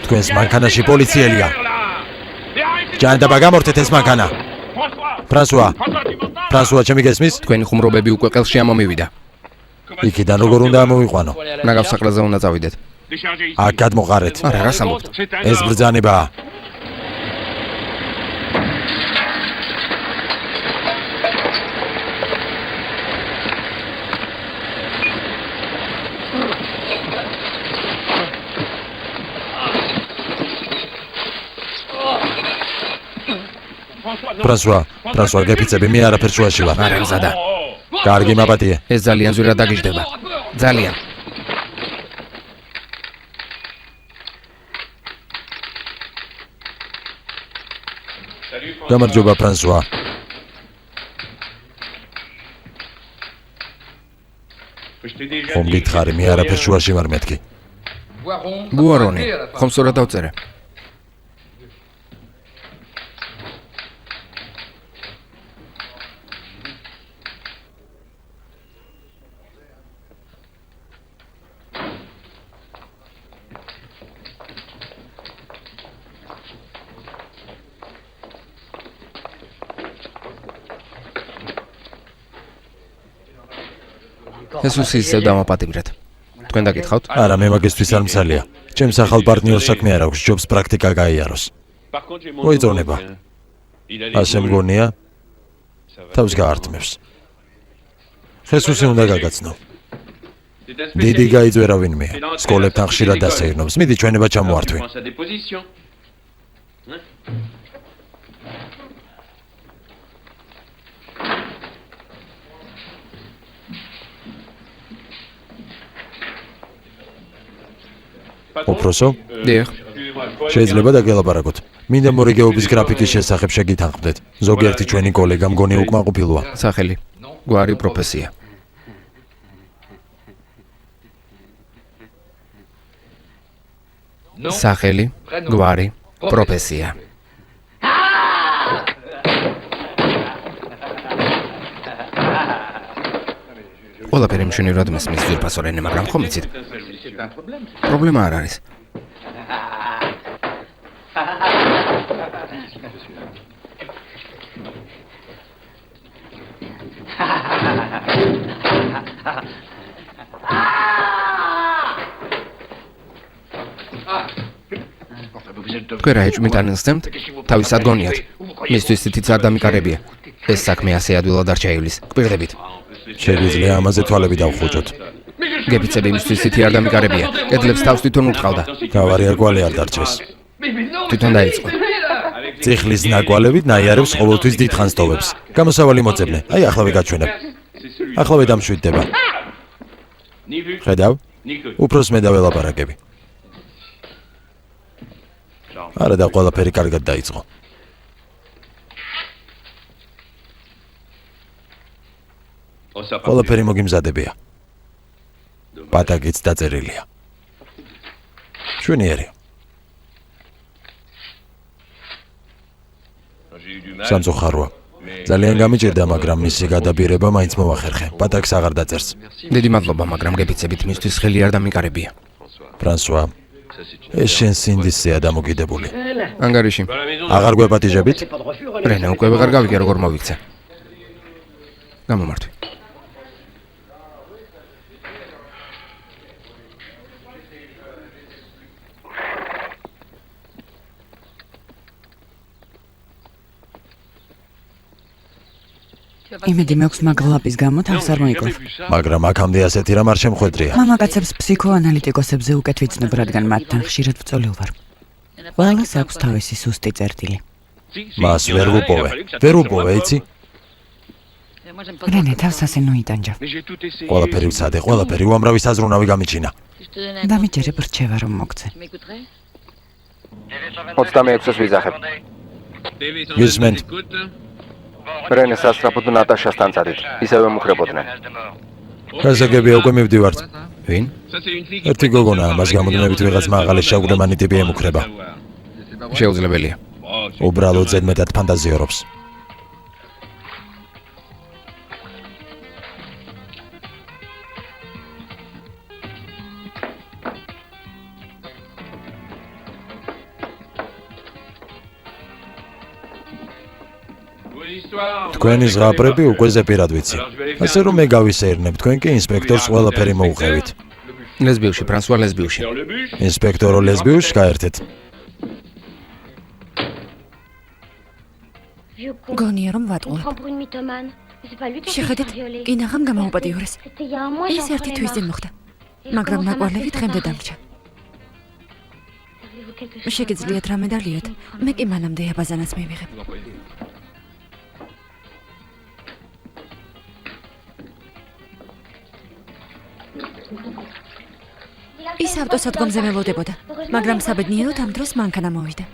თქვენს მანქანაში პოლიციელია. ჯანდაბა გამორთეთ ეს მანქანა. ფრანსუა, ჩემი გესმის? თქვენი ხუმრობები უკვე ყელში ამომივიდა. იქიდან როგორ უნდა ამოვიყვანო? ნაგავს საყრელზე უნდა წავიდეთ. აქ გადმოყარეთ. არა, რას ამბობთ? ეს ბრძანებაა. ფრანსუა, გეფიცები, მე არაფერ შუაში ვარ. არა, მზადა. კარგი, მაპატიე. ეს ძალიან ზვირად დაგიждდება. ძალიან. გამარჯობა, ფრანსუა. ხომ გითხარი, მე არაფერ შუაში ვარ მეთქი. ბუარონი, ხომ სწორად დავწერე? ეს უსისწრაფოდ დამაპატიმრეთ. თქვენ დაგითხავთ? არა, მე მაგისთვის არ მსალია. ჩემს ახალ პარტნიორს საქმე არ აქვს, ჯობს პრაქტიკა გაიაროს. მოიწონება. ასე მგონია? თავს გაართმევს. ხესუსი უნდა გაგაცნო. დიდი გაიძვერა ვინმე. სკოლებთან ხშირად დასეირნობს. მიდი ჩვენება ჩამოვართვი. უპროსო? დიახ. შეიძლება დაგელაპარაკოთ. მინდა მორიგეობის გრაფიკის შესახებ შეგითანხმდეთ. ზოგიერთი ჩვენი კოლეგა მგონი უკმაყოფილოა. სახელი, გვარი, პროფესია. სახელი, გვარი, პროფესია. ყველაფერი მშვენივრად მესმის ძვირფასო რენე, მაგრამ ხომ იცით? პრობლემა არ არის. თქვენ რა ეჭვმიტანილს სცემთ? თავის ადგონიათ. მისთვის თითიც არ დამიკარებია. ეს საქმე ასე ადვილად არ ჩაივლის. გპირდებით. შეგვიძლია ამაზე თვალები დავხუჭოთ. გეფიცები მისთვის თითი არ დამიკარებია. კედლებს თავს თვითონ უტყავდა. თავარი არ კვალი არ დარჩეს. თვითონ დაიწყო. ციხლის ნაკვალევით ნაიარებს ყოველთვის დიდხანს ტოვებს. გამოსავალი მოწებნე. აი ახლავე გაჩვენებ. ახლავე დამშვიდდება. ხედავ? უფროს მე დაველაპარაკები. არა და ყველაფერი კარგად დაიწყო. ყველაფერი მოგიმზადებია. პატაკიც დაწერილია. შვენიერი. სამწუხაროა. ძალიან გამიჭირდა, მაგრამ მისი გადაბირება მაინც მოახერხე. პატაკს აღარ დაწერს. დიდი მადლობა, მაგრამ გეფიცებით მისთვის ხელი არ დამიკარებია. ფრანსუა, ეს შენ სინდისზეა დამოკიდებული. ანგარიში. აღარ გვეპატიჟებით? რენე, უკვე ვეღარ გავიგე როგორ მოვიქცე. გამომართვი. იმედი მაქვს მაგლაპის გამო თავს არ მოიკლებ. მაგრამ აქამდე ასეთი რამ არ შემხვედრია. მამაკაცებს ფსიქოანალიტიკოსებზე უკეთ ვიცნობ, რადგან მათთან ხშირად ვწოლილ ვარ. ყველას აქვს თავისი სუსტი წერტილი. მას ვერ ვუპოვე. ვერ ვუპოვე, იცი? რენე თავს ასე ნოიტანჯა. ყველაფერი ვცადე, ყველაფერი უამრავი საზრუნავი გამიჩინა. დამიჯერებ რჩევა რომ მოგცე. 26-ს ვიზახებ. გისმენთ. რენეს ასწრაფოდ ნატაშასთან წადით. ისევე მუხრებოდნენ. გასაგებია უკვე მივდივართ. ვინ? ერთი გოგონაა, მას გამოდნებით ვიღაც მაღალი შაგულემანი ტიპი ემუქრება. შეუძლებელია. უბრალოდ ზედმეტად ფანტაზიორობს. თქვენი ზღაპრები უკვე ზეპირად ვიცი. ასე რომ მე გავისეირნებ, თქვენ კი ინსპექტორს ყველაფერი მოუღებით. ლესბიუში, ფრანსუა ლესბიუში. ინსპექტორო ლესბიუს გაერთეთ. გონია რომ ვატყუებ. შეხედეთ, კინაღამ გამოუპატიურეს. ეს ერთი თვის წინ მოხდა. მაგრამ ნაკვალევი დღემდე დამრჩა. შეგიძლიათ რამე დალიოთ, მე კი მანამდე აბაზანას მივიღებ. ის ავტოსადგომზე მელოდებოდა, მაგრამ საბედნიეროდ ამ დროს მანქანა მოვიდა.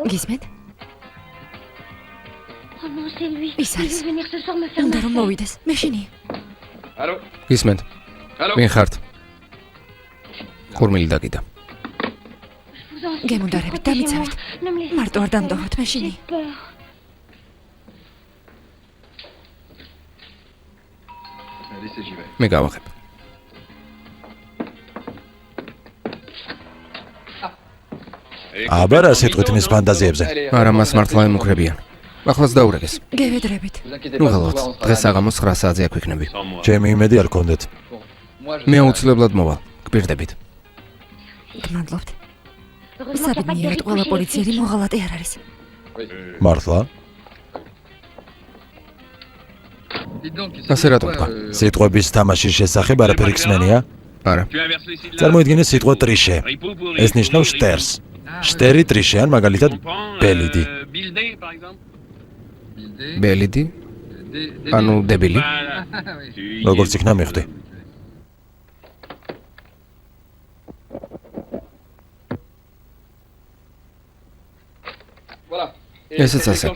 გისმენთ? ის არის. უნდა რომ მოვიდეს, მეშინია. გისმენთ? ვინ ხართ? ხურმილი დაკიდა. გემუნდარებით, დამიცავით. მარტო არ დამდოვროთ, მეშინია. მე გავახებ. აბა რა სიტყვით მის ფანტაზიებზე? არა, მას მართლა ემუქრებიან. ახლაც დაურეგეს. გევედრებით. ნუ ღალატ, დღეს საღამოს 9 საათზე აქ ვიქნები. ჩემი იმედი არ გქონდეთ. მე აუცილებლად მოვალ. გპირდებით. გმადლობთ. საბედნიეროდ ყველა პოლიციელი მოღალატე არ არის. მართლა? ასე რატომ თქვა? სიტყვების თამაშის შესახებ არაფერი ხსნენია? არა. წარმოიდგინე სიტყვა ტრიშე. ეს ნიშნავს შტერს. შტერი ტრიშე ან მაგალითად ბელიდი. ბელიდი? ანუ დებილი? როგორც იქნა მიხვდი. ესეც ასე.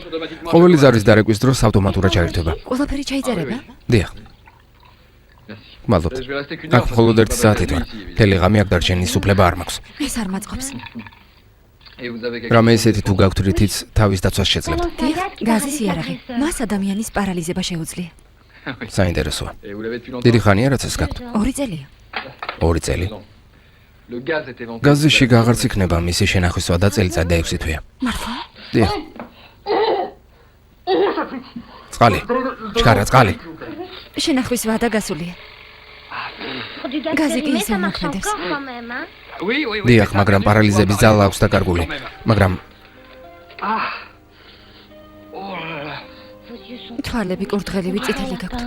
ყოველი ზარის დარეკვის დროს ავტომატურად ჩაირთვება. ყველაფერი ჩაიწერება? დიახ. მადლობთ. აქ მხოლოდ 1 საათი თვარ. მთელი ღამე აქ დარჩენის უფლება არ მაქვს. ეს არ მაწყობს. რამე ისეთი თუ გაქვთ რითიც თავის დაცვას შეძლებთ. დიახ, გაზის იარაღი. მას ადამიანის პარალიზება შეუძლია. საინტერესოა. დიდი ხანია რაც ეს გაქვთ? 2 წელია. 2 წელი. გაზში აღარც იქნება მისი შენახვისვა და წელიწად და 6 თვეა. მართლა? დიახ. წყალი. ჩქარა წყალი. შენახვის ვადა გასულია. გაზი კი ისე მოქმედებს. დიახ, მაგრამ პარალიზების ძალა აქვს დაკარგული. მაგრამ თვალები კურდღელივი წითელი გაქვთ.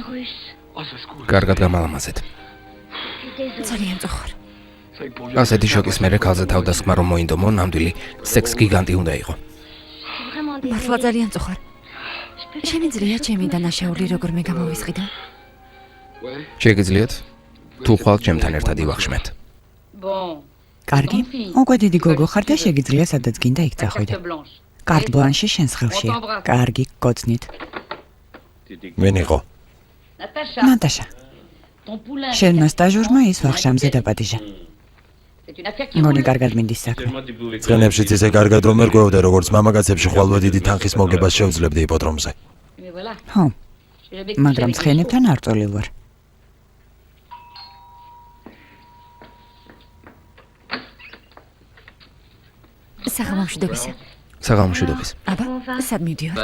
კარგად გამალამაზეთ. ძალიან წოხარ. ასეთი შოკის მერე ქალზე თავდასხმა რომ მოინდომო, ნამდვილი სექს გიგანტი უნდა იყო. მართლა ძალიან წოხარ. შემიძლია ჩემი დანაშაული როგორ მე გამოვისყიდო? შეგიძლიათ? თუ ხვალ ჩემთან ერთად ივახშმეთ. კარგი? უკვე დიდი გოგო ხარ და შეგიძლია სადაც გინდა იქ წახვიდე. კარტ ბლანში შენს ხელშია. კარგი, გოცნით. ვინ იყო? ნატაშა. შენმა სტაჟურმა ის ვახშამზე დაპატიჟა. მგონი კარგად მინდის საქმე. ცხენებშიც ისე კარგად რომ ვერ გვევდე, როგორც მამაკაცებში ხვალვე დიდი თანხის მოგებას შევძლებდი იპოდრომზე. ხო. მაგრამ ცხენებთან არ წოლილ ვარ. საღამომშვიდობისა. საღამომშვიდობის. აბა, სად მივდივართ?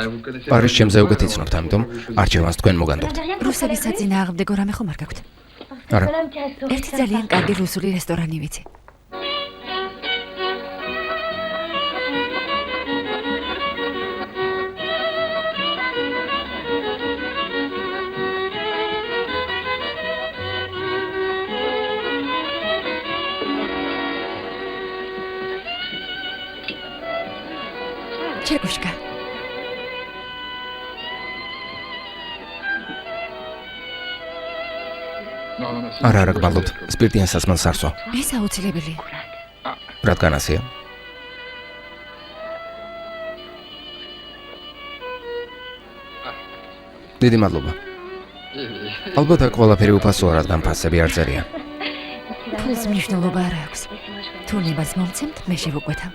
პარიზ ჩემზე უკეთ იცნობთ, ამიტომ არჩევანს თქვენ მოგანდობთ. რუსების საწინააღმდეგო რამე ხომ არ გაქვთ? არა, ერთი ძალიან კარგი რუსული რესტორანი ვიცი. ჩეკუშკა. არა, გმადლობთ. სპირტიან სასმელს არ სვა. ეს აუცილებელია. რადგან ასეა? დიდი მადლობა. ალბათ აქ ყველაფერი უფასოა, რადგან ფასები არ წერიან. ფულს მნიშვნელობა არ აქვს. თუ ნებას მომცემთ, მე შევუკვეთავ.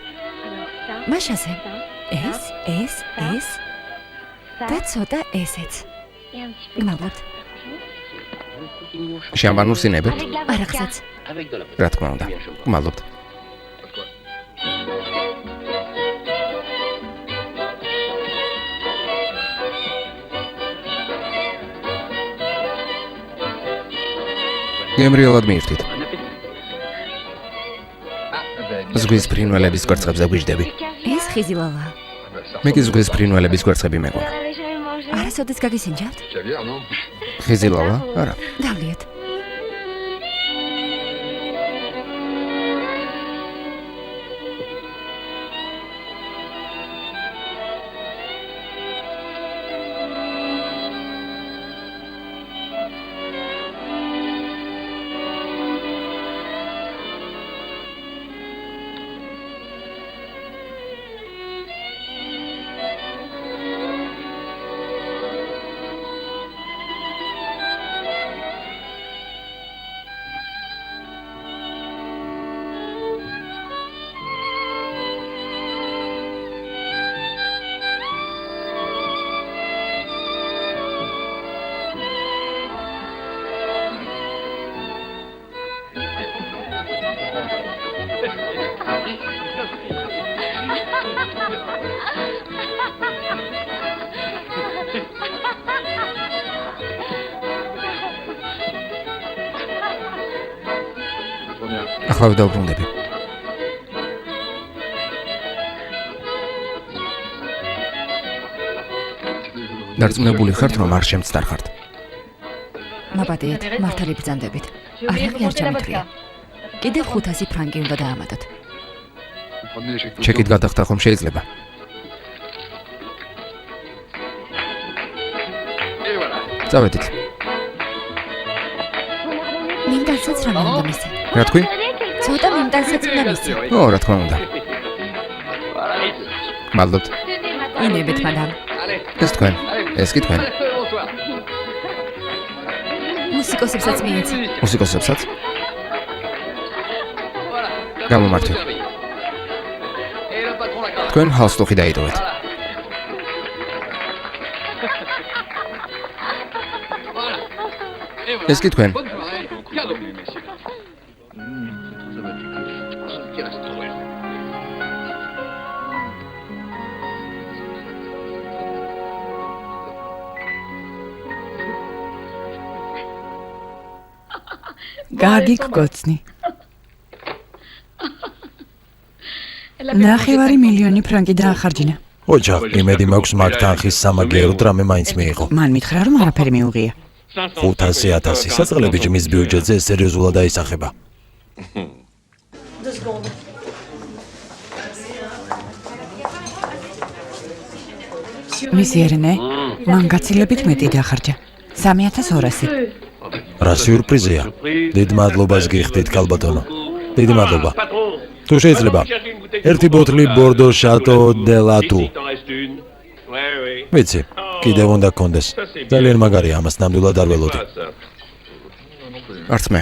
მაშასე. ეს და ცოტა ესეც. გმადლობთ. შამპანურს ინებებთ? არახსაც. რა თქმა უნდა. გმადლობთ. გემრიელად მიირთვით. ზღვის ფრინველების კვერცხებზე გვიждები. ეს ხიზილავა. მე კი ზღვის ფრინველების კვერცხები მეგონა. არასოდეს გაგისინჯავთ? ხიზილავა? არა. დავლიეთ. ახლა დავბრუნდები. დარწმუნებული ხართ, რომ არ შემცდარხართ. მაპატიეთ, მართალი ბრძანდებით. არაღი არ ჩამეთრია. კიდევ 500 ფრანკი უნდა დაამატოთ. ჩეკით გადახდა ხომ შეიძლება? წავედით. მინდანსაც რამე უნდა მისცე. რა თქვი? ცოტა მინდანსაც უნდა მისცე. ო, რა თქმა უნდა. მადლობთ. ინებეთ, მადამ. ეს თქვენ. ეს კი თქვენ. მუსიკოსებსაც მიეცი. მუსიკოსებსაც? გამომართვით. თქვენ ჰალსტუხი დაიდოვეთ. ეს კი თქვენ. კარგი გკოცნი. 9 მილიონი ფრანკი დაახარჯინა. ოჯახ, იმედი მაქვს მაგ თანხის სამაგიეროდ რამე მაინც მიიღო. მან მითხრა, რომ არაფერი მიუღია. 500,000 საწყლები ჯმის ბიუჯეტზე სერიოზულად აისახება. მისი ერნე, მან გაცილებით მეტი დაახარჯა. 3200. რა სიურპრიზია. დიდ მადლობას გიხდით, ქალბატონო. დიდი მადლობა. თუ შეიძლება, ერთი ბოთლი ბორდო შატო დე ლატუ. ვიცი, კიდევ უნდა გქონდეს. ძალიან მაგარია, ამას ნამდვილად არ ველოდი. არც მე.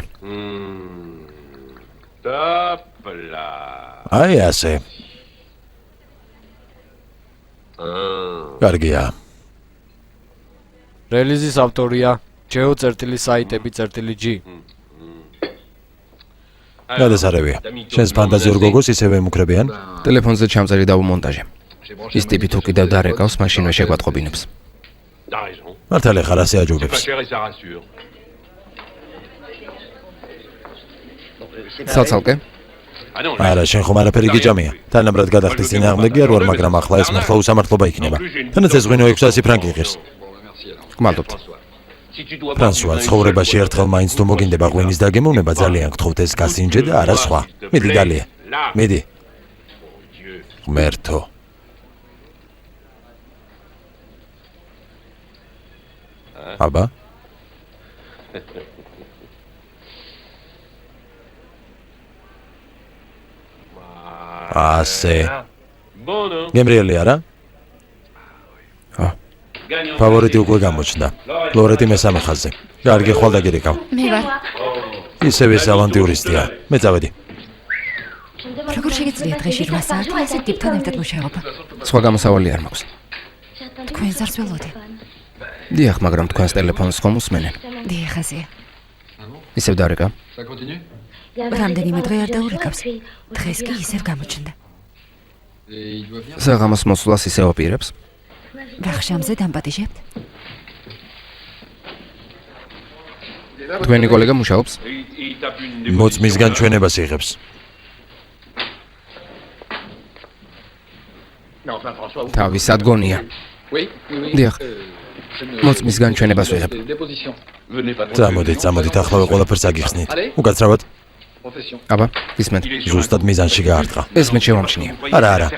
აი ასე. კარგია. რელიზის ავტორია geo.saitები.g. გადასარევია. შენს ფანტაზიურ გოგოს ისევე ემუქრებიან? ტელეფონზე ჩამწერი და უმონტაჟე. ის ტიპი თუ კიდევ დარეკავს, მაშინვე შეგვატყობინებს. მართალია ხარ ასე აჯობებს. ცალ-ცალკე? არა, შენ ხომ არაფერი გიჭამია. თანაბრად გადახდის წინააღმდეგი არ ვარ, მაგრამ ახლა ეს მართლა უსამართლობა იქნება. თანაც ეს ღვინო 600 ფრანკი ღირს. გმადლობთ. ფრანსუა, ცხოვრებაში ერთხელ მაინც თუ მოგინდება ღვინის დაგემოვნება, ძალიან გთხოვთ ეს გასინჯე და არა სხვა. მიდი დალია. მიდი. ღმერთო. აბა? ასე. გემრიელი არა? ფავორიტი უკვე გამოჩნდა. ლორეტი მესამე ხაზზე. კარგი, ხვალ დაგირეკავ. მე ვარ. ისევ ეს ავანტიურისტია. მე წავედი. როგორ შეგიძლიათ დღეში 8 საათი ასეთ ტიპთან ერთად მუშაობა? სხვა გამოსავალი არ მაქვს. თქვენ ზარს ველოდი. დიახ, მაგრამ თქვენს ტელეფონს ხომ უსმენენ? დიახ, აზია. ისევ დარეკა? რამდენიმე დღე არ დაურეკავს. დღეს კი ისევ გამოჩნდა. საღამოს მოსვლას ისევ აპირებს? ვახშამზე დამპატიჟებთ? თქვენი კოლეგა მუშაობს? მოწმისგან ჩვენებას იღებს. თავის ადგონია. დიახ. მოწმისგან ჩვენებას ვიღებ. წამოდით, ახლავე ყველაფერს აგიხსნით. უკაცრავად. აბა, ისმენთ. ზუსტად მიზანში გაარტყა. ეს მე შევამჩნია. არა.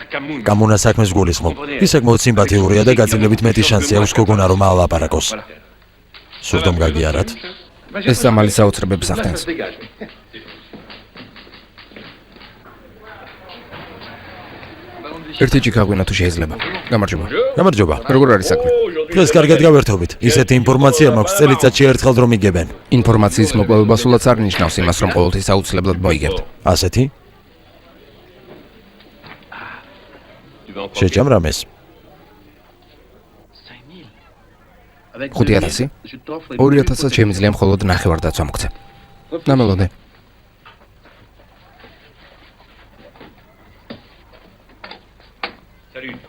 გამონა საქმეს გულისხმობ. ისე მოციმპათიურია და გაცილებით მეტი შანსი აქვს გოგონა რომ ალაპარაკოს. სურდომ გაგიარათ? ეს სამალი საოცრებებს ახდენს. ერთი ჩიქაღვინა თუ შეიძლება. გამარჯობა. გამარჯობა. როგორ არის საქმე? დღეს კარგად გავერთობით. ისეთი ინფორმაცია მაქვს წელიწადში ერთხელ რომ იგებენ. ინფორმაციის მოპოვება სულაც არ ნიშნავს იმას, რომ ყოველთვის აუცილებლად მოიგებთ. ასეთი? შეჭამ რამეს? 5000? 2000-ად შემიძლია მხოლოდ ნახევარ-დაცვა მოგცე. ნამელოდე.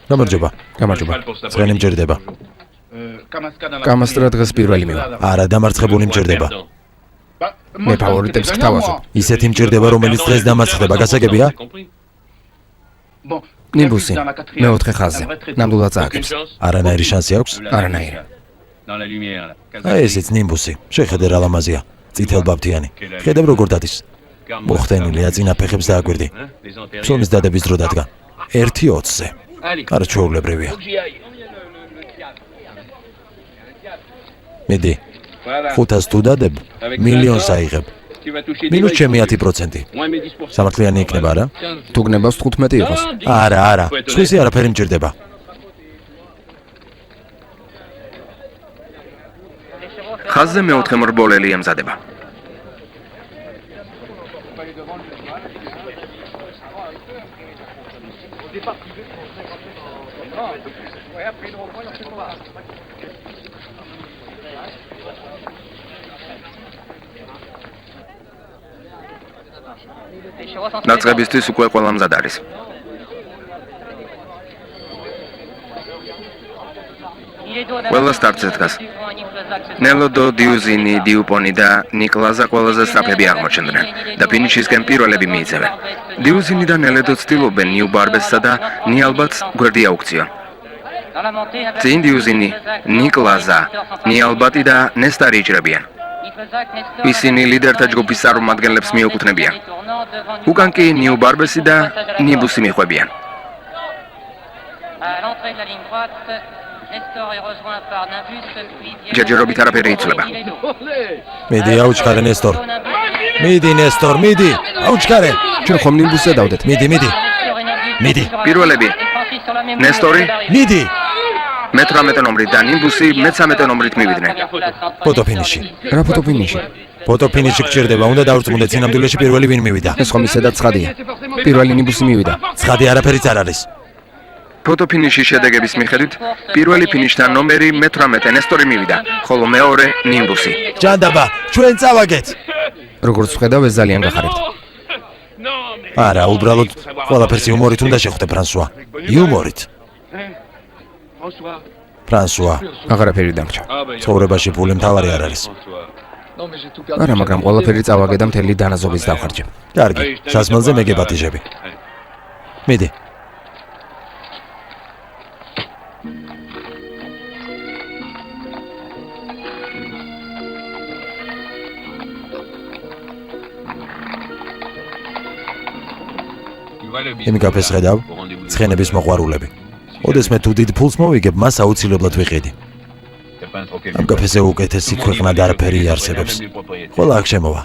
გამარჯობა. გამარჯობა. წვენი მჯერდება. კამასტრა დღეს პირველი მივა. არა, დამარცხებული მჯერდება. მე ფავორიტებს ხთავაზობ. ისეთი მჯერდება, რომელიც დღეს დამარცხდება, გასაგებია? ნიბუსი, მეოთხე ხაზზე. ნამდვილად წააგებს. არანაირი შანსი აქვს? არანაირი. აი ესეც ნიმბუსი. შეხედე რა ლამაზია. წითელ ბაბთიანი. ხედავ როგორ დადის. მოხდენილია წინა ფეხებს დააგვირდი. ψωმის დადების დრო დადგა. 1-20-ზე. არა ჩვეულებრივია. მიდი. 500 თუ დადებ, მილიონს აიღებ. მინუს ჩემი 10%. სამართლიანი იქნება რა? თუ გნებას 15 იყოს. არა. სხვისი არაფერი მჭირდება. ხაზზე მეოთხე მრბოლელი ემზადება. დაწყებისთვის უკვე ყველა მზად არის. ყველა სტარტზე დგას. ნელოდო, დიუზინი, დიუპონი და ნიკლაზა ყველაზე სწრაფები აღმოჩნდნენ და ფინიშისკენ პირველები მიიწევენ. დიუზინი და ნელოდო ცდილობენ ნიუ ბარბესსა და ნიალბატს გვერდი აუქციონ. წინ დიუზინი, ნიკლაზა, ნიალბატი და ნესტარი იჭრებიან. ისინი ლიდერთა ჯგუფის წარმომადგენლებს მიეკუთვნებიან. უკან კი ნიუ ბარბესი და ნიბუსი მიხვებიან. ჯერჯერობით არაფერი იცვლება. მიდი აუჩქარე ნესტორ. მიდი, აუჩქარე. ჩვენ ხომ ნიბუსზე დავდეთ. მიდი. პირველები ნესტორი, მიდი. მე-18 ნომრით და ნიბუსი მე-13 ნომრით მივიდნენ. ფოტოფინიში. რა ფოტოფინიში? ფოტოფინიში გჭირდება, უნდა დავრწმუნდეთ სინამდვილეში პირველი ვინ მივიდა. ეს ხომ ისედაც ცხადია. პირველი ნიბუსი მივიდა. ცხადი არაფერიც არ არის. ფოტოფინიშის შედეგების მიხედვით პირველი ფინიშთან ნომერი მე-18 ნესტორი მივიდა, ხოლო მეორე ნიბუსი. ჯანდაბა, ჩვენ წავაგეთ. როგორც ვხედავ, ეს ძალიან გახარებთ. არა, უბრალოდ ყველაფერს იუმორით უნდა შეხვდე ფრანსუა. იუმორით. ფრანსუა, აღარაფერი დამრჩა. ცხოვრებაში ფული მთავარი არ არის. არა, მაგრამ ყველაფერი წავაგე და მთელი დანაზობის დავხარჯე. კარგი, სასმელზე მე გეპატიჟები. მიდი. იმ კაფეს ხედავ, ცხენების მოყვარულები. ოდესმე თუ დიდ ფულს მოვიგებ, მას აუცილებლად ვიყიდი. ამ კაფეზე უკეთესი ქვეყნად არაფერი არსებობს. ყველა აქ შემოვა.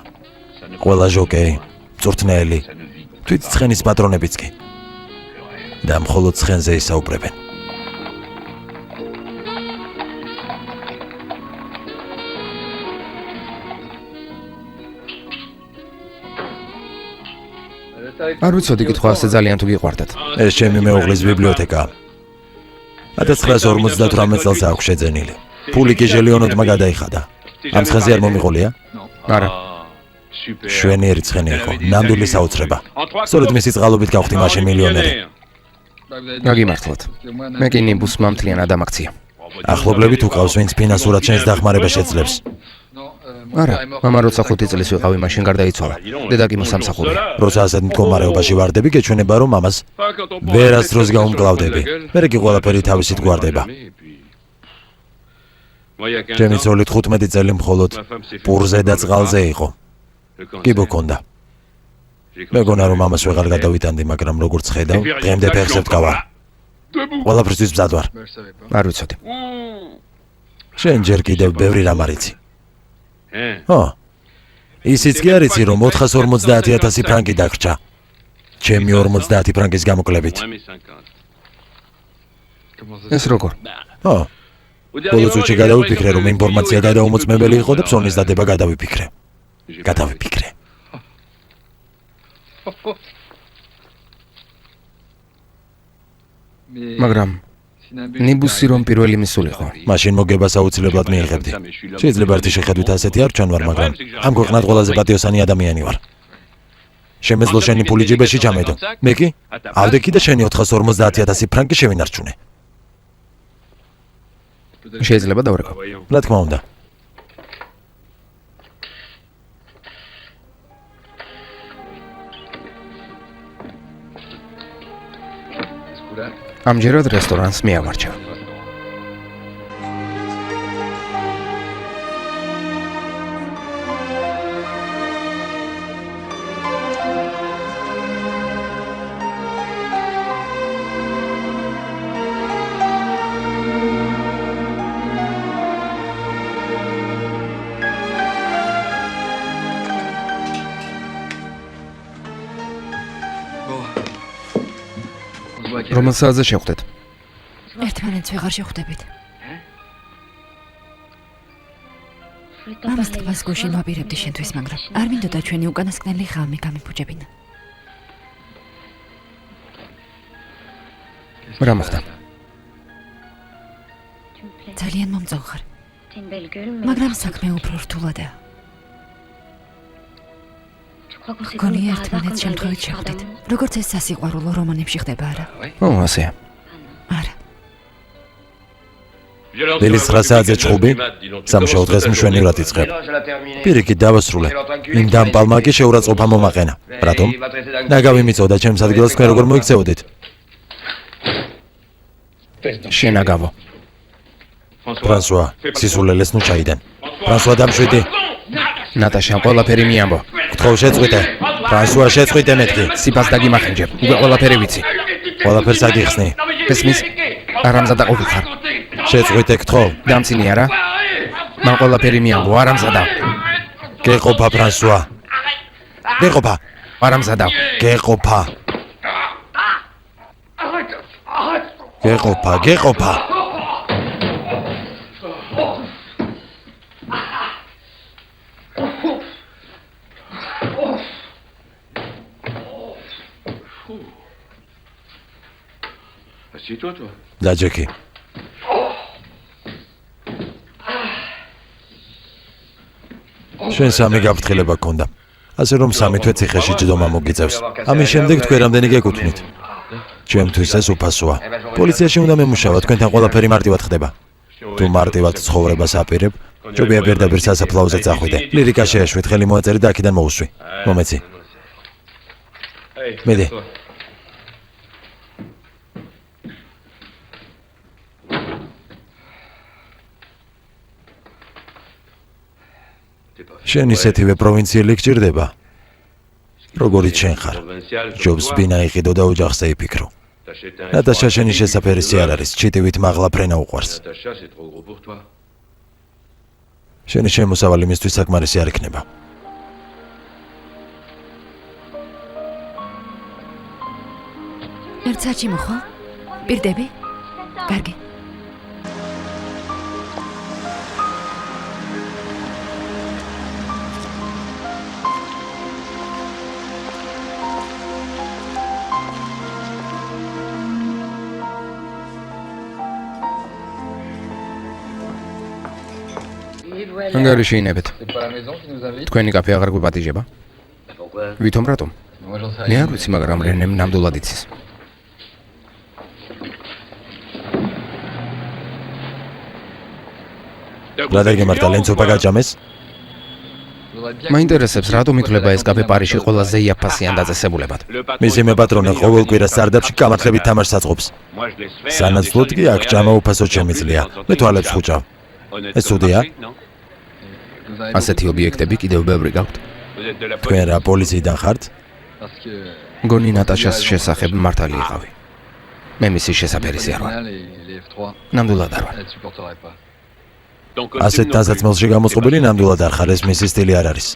ყველა ჟოკეი, მწვრთნელი, თვით ცხენის პატრონებიც კი. და მხოლოდ ცხენზე ისაუბრებენ. არ ვიცოდი კითხვა ასე ძალიან თუ გიყვარდათ. ეს ჩემი მეუღლის ბიბლიოთეკაა. 1958 წელს აქვს შეძენილი. ფული კი ჟელიონოდმა გადაიხადა. ამ ცხენზე არ მომიყოლია? არა. შვენიერი ცხენი იყო, ნამდვილი საოცრება. სწორედ მისი წყალობით გავხდი მაშინ მილიონერი. გაგიმართლოთ. მე კი ნიმბუსმა მთლიანად ამაქცია. ახლობლებით უკავს, ვინც ფინანსურად შენს დახმარება შეძლებს. არა, მამა როცა 5 წლის ვიყავი, მაშინ გარდაიცვალა. დედა კი მოსამსახურეა. როცა ასეთ მდგომარეობაში ვარდები, გეჩვენება რომ მამას ვერასდროს გაუმკლავდები. მერე კი ყველაფერი თავისით გვარდება. ჩემი ცოლი 15 წელი მხოლოდ პურზე და წყალზე იყო. კიბო ქონდა. მეგონა რომ მამას ვეღარ გადავიტანდი, მაგრამ როგორც ხედავ, დღემდე ფეხზე ვდგავარ. ყველაფრისთვის მზად ვარ. არ ვიცოდი. შენ ჯერ კიდევ ბევრი რამ არ იცი. ო, ისიც კი არ იცი, რომ 450,000 ფრანკი დაგრჩა. ჩემი 50 ფრანკის გამოკლებით. ეს როგორ? ო, ბოლო წუთში გადავიფიქრე, რომ ინფორმაცია გადაუმოწმებელი იყო და ფსონის დადება გადავიფიქრე. მაგრამ ნიბუსი რომ პირველი მისულიყო. მაშინ მოგებას აუცილებლად მიიღებდი. შეიძლება ერთი შეხედვით ასეთი არ ჩანვარ, მაგრამ ამ ქვეყნად ყველაზე პატიოსანი ადამიანი ვარ. შემეძლო შენი ფული ჯიბეში ჩამედო. მე კი ავდექი და შენი 450,000 ფრანკი შევინარჩუნე. შეიძლება დავრეკო. რა თქმა უნდა. ამჯერად რესტორანს მიავარჩა. რომელ საათზე შევხვდეთ? ერთმანეთს ვეღარ შევხვდებით. მამას თქმას გუშინ ვაპირებდი შენთვის, მაგრამ არ მინდოდა ჩვენი უკანასკნელი ღამე გამიფუჭებინა. რა მოხდა? ძალიან მომწონხარ. მაგრამ საქმე უფრო რთულადაა. გონი ერთმანეთს შემთხვევით შევხვდით. როგორც ეს სასიყვარულო რომანებში ხდება, არა? ო, ასეა. არა. დილის 9 საათზე ჩხუბი, სამშაბათ დღეს მშვენივრად იწყებ. პირიქით დავასრულე. იმ დამპალმა კი შეურაცხყოფა მომაყენა. რატომ? ნაგავი მიწოდა ჩემს ადგილას, თქვენ როგორ მოიქცეოდით? შენ აგავო. ფრანსუა, სისულელეს ნუ ჩაიდან. ფრანსუა დამშვიდი. ნატაშა, ყველაფერი მიამბო. გთხოვ შეწყვიტე. ფრანსუა შეწყვიტე მეთქი. სიფას დაგიმახინჯებ. უკვე ყველაფერი ვიცი. ყველაფერს აგიხსნი. ესმის? არამზადა ყოფილხარ. შეწყვიტე გთხოვ. დამცინი არა? მან ყველაფერი მიამბო, არამზადა. გეყოფა ფრანსუა. გეყოფა. არამზადა. გეყოფა. გეყოფა. დაჯექი. შენ სამი გაფრთხილება გქონდა. ასე რომ სამი თვე ციხეში ჯდომა მოგიწევს. ამის შემდეგ თქვენ რამდენი გეკუთვნით? ჩემთვის ეს უფასოა. პოლიციაში უნდა მემუშავა, თქვენთან ყველაფერი მარტივად ხდება. თუ მარტივად ცხოვრებას აპირებ, ჯობია პირდაპირ სასაფლაოზე წახვიდე. ლირიკა შეეშვით, ხელი მოაწერი და აქედან მოусვი. მომეცი. მედი. შენ ისეთივე პროვინციელი გჭირდება. როგორიც შენ ხარ. ჯობს ბინა იყიდო და ოჯახზე იფიქრო. ნატაშა შენი შესაფერისი არ არის, ჩიტივით მაღლა ფრენა უყვარს. შენი შემოსავალი მისთვის საკმარისი არ იქნება. ერთ საათში მოხვალ? პირდები? კარგი. ანგარიში ინებით. თქვენი კაფე აღარ გვიპატიჟება? ვითომ რატომ? მე არ ვიცი, მაგრამ რენემ ნამდვილად იცის. რა დაგემართა ლენცოპა გაჭამეს? მაინტერესებს, რატომ ითვლება ეს კაფე პარიზში ყველაზე იაფფასიან დაწესებულებად? მისი მეპატრონე ყოველ კვირას სარდაფში გამართლებით თამაშს აწყობს. სანაცვლოდ კი აქ ჭამა უფასოდ შემიძლია. მე თვალებს ხუჭავ. ეს ცუდია? ასეთი ობიექტები კიდევ ბევრი გაქვთ. თქვენ რა პოლიციიდან ხართ? გონი ნატაშას შესახებ მართალი იყავი. მე მისი შესაფერისი არ ვარ. ნამდვილად არ ვარ. ასეთ დასაცმელში გამოწყობილი ნამდვილად არ ხარ, ეს მისი სტილი არ არის.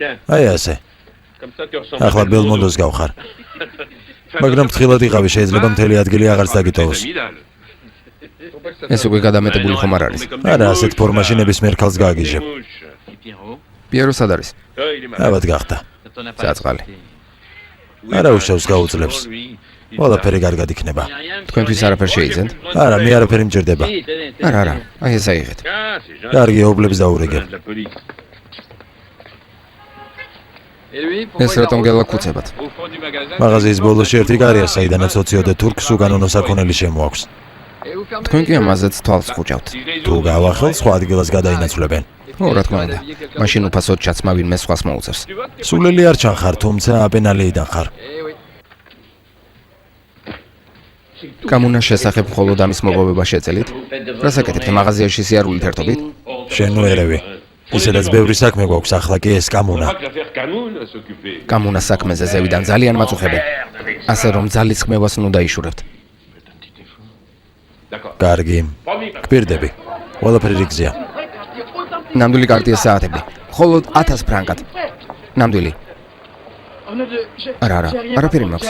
აი ასე. ახლა ბელმონდოს გავხარ. მაგრამ ფრთხილად იყავი, შეიძლება მთელი ადგილი აღარც დაგიტოვოს. ეს უკვე გადამეტებული ხომ არ არის? არა, ასეთ ფორმაში ნებისმიერ ქალს გააგიჟებ. პიერო სად არის? ავად გახდა. საწყალი. არა უშავს გაუძლებს. ყველაფერი კარგად იქნება. თქვენთვის არაფერ შეიძენთ? არა, მე არაფერი მჭირდება. არა, აი ეს აიღეთ. კარგი, ობლებს დაურეგებ. ეს რატომ გელაქუცებათ? მაღაზიის ბოლოში ერთი კარია, საიდანაც 20 თურქს უკანონო საქონელი შემოაქვს. თქვენ კი ამაზეც თვალს ხუჭავთ. თუ გავახელ, სხვა ადგილას გადაინაცვლებენ. ო, რა თქმა უნდა. მაშინ უფასოდ ჩაცმა ვინმე სხვას მოუწევს. სულელი არ ჩანხარ, თუმცა აპენალიიდან ხარ. გამუნას შესახებ მხოლოდ ამის მოპოვება შეწელით? რას აკეთებთ მაღაზიაში სიარულით ერთობით? შენ ნუ ერევი. ისედაც ბევრი საქმე გვაქვს, ახლა კი ეს გამუნა. გამუნას საქმეზე ზევიდან ძალიან მაწუხებენ. ასე რომ ძალისხმევას ნუ დაიშურებთ. კარგი. გპირდები. ყველაფერი რიგზეა. ნამდვილი კარტია საათები. მხოლოდ 1000 ფრანკად. ნამდვილი. არა, არაფერი მაქვს.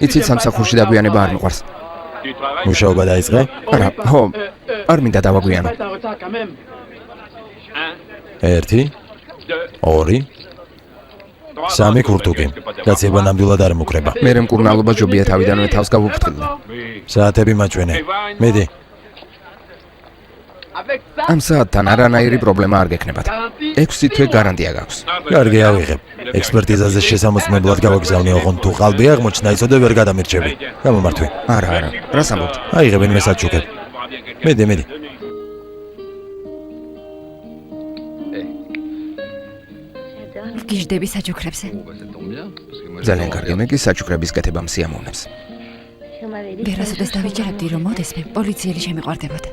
იცით, სამსახურში დაგვიანება არ მიყვარს. მუშაობა დაიწყე? არა, ხო, არ მინდა დავაგვიანო. 1 2 3 ქურთუკი. კაცება ნამდვილად არ მოკრება. მე მკურნალობა ჯობია თავიდანვე თავს გავუფრთხილდე. საათები მაჭვენე. მედი. ამ საათთან არანაირი პრობლემა არ გექნებათ. 6 თვე გარანტია გაქვს. კარგი, ავიღებ. ექსპერტიზაზე შესამოწმებლად გავაგზავნე, ოღონდ თუ ყალბი აღმოჩნდა, იცოდე ვერ გადამირჩები. გამომართვე. არა, რას ამბობთ? აიღებენ მე საჩუქებ. მედი. გიждები საჩუქრებზე. ძალიან კარგი, მე კი საჩუქრების კეთებამ სიამოვნებს. ვერასოდეს დავიჯერებდი, რომ მოდესმე პოლიციელი შემიყვარდებოდა.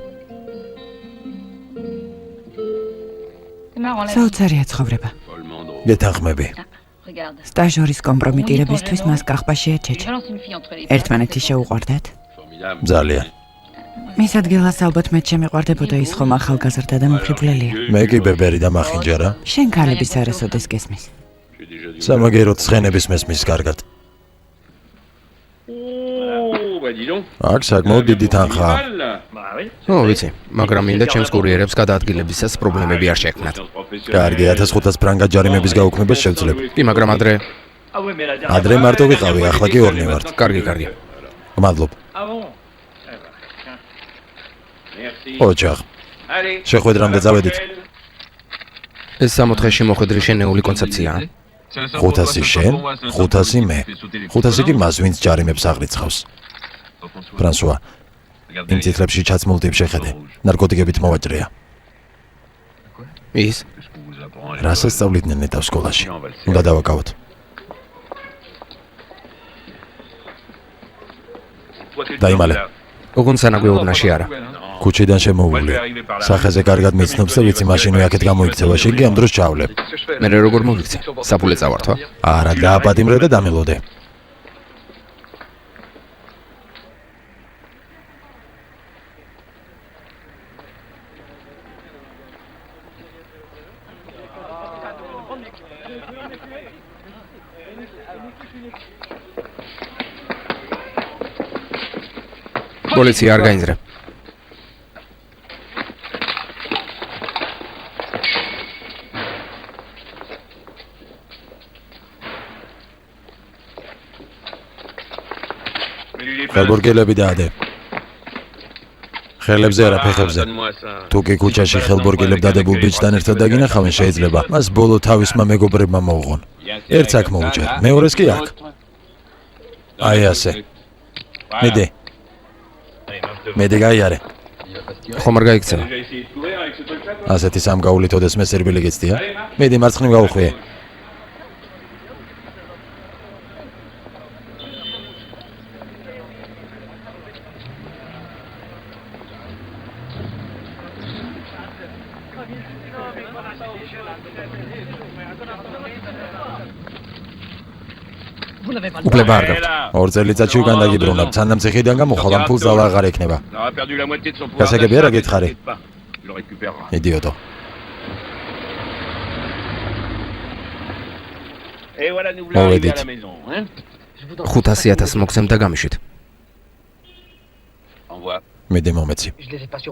საოცარია ცხოვრება. გეთანხმები. სტაჟორის კომპრომიტირებისთვის მას კახბა შეეჩეჩა. ერთმანეთი შეუყვარდათ? ძალიან. მის ადგილას ალბათ მეც შემიყვარდებოდა ის ხომ ახალგაზრდა და მოფლიბლელია. მე კი ბებერი და მახინჯარა. შენ ქალების არასოდეს გესმის. სამაგეროთ ცხენების მესმის კარგად. აქ საკმაოდ დიდი თანხაა. ო, ვიცი, მაგრამ მინდა ჩემს კურიერებს გადაადგილებისას პრობლემები არ შეექმნათ. კარგი, 1500 ფრანკად ჯარიმების გაუქმებას შევძლებ. კი, მაგრამ ადრე ადრე მარტო ვიყავი, ახლა კი ორნი ვართ. კარგი. გმადლობ. ოჯახ. შეხვედრამდე წავედით. ეს 64-ში მოხვედრი შენეული კონცეფციაა. 500 შენ, 500 მე. 500 კი მას, ვინც ჯარიმებს აღრიცხავს. ფრანსუა, იმ წითლებში ჩაცმულ ტიპს შეხედე. ნარკოტიკებით მოვაჭრეა. ის რას ასწავლიდნენ ნეტავ სკოლაში? უნდა დავაკავოთ. დაიმალე. ოღონდ სანაგვეუბნაში არა. ქუჩიდან შემოუვლია. სახეზე კარგად მიცნობს და ვიცი მაშინვე აქეთ გამოიქცევა. შენ კი ამ დროს ჩავლებ. მე როგორ მოვიქცე? საფულე წავართვა? არა, დააპატიმრე და დამელოდე. პოლიცია არ გაინძრე. ხელბურგელები დაადე. ხელებზე არა, ფეხებზე. თუ კი ქუჩაში ხელბურგელებ დადებულ ბიჭთან ერთად დაგინახავენ, შეიძლება მას ბოლო თავისმა მეგობრებმა მოუღონ. ერთს აქ მოუჭერ, მეორეს კი აქ. აი ასე. მედი გაიარე. ხომ არ გაიქცევა? ასეთი სამგაულით ოდესმე სერბილი გეცდია? მედი მარცხნივ გაუხვიე. უფლება არ გაქვთ. 2 წელიწადში უკან დაგიბრუნებ, სანამ ციხიდან გამოხვალ ამ ფულს ძალა აღარ ექნება. გასაგებია რა გითხარი? იდიოტო. მოვედით. 500,000 მოგცემ და გამიშვით. მედი მომეცი.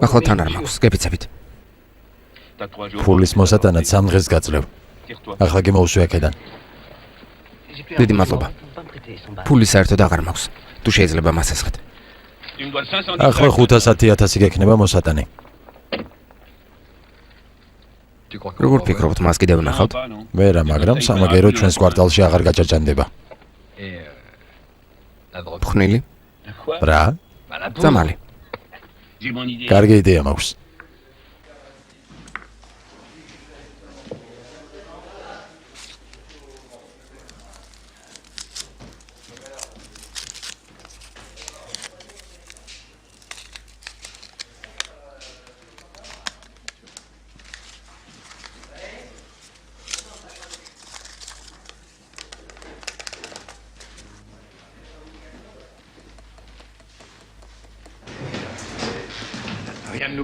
ახლა თან არ მაქვს, გეფიცებით. ფულის მოსატანად 3 დღეს გაძლევ. ახლა კი მოვსვი აქედან. დიდი მადლობა. ფული საერთოდ აღარ მაქვს. თუ შეიძლება მას ესხეთ. ახლა 510,000 გექნება მოსატანი. როგორ ფიქრობთ, მას კიდევ ვნახავთ? ვერა, მაგრამ სამაგერო ჩვენს კვარტალში აღარ გაჭაჭანდება. ფხნილი? რა? ძამალი. კარგი იდეა მაქვს.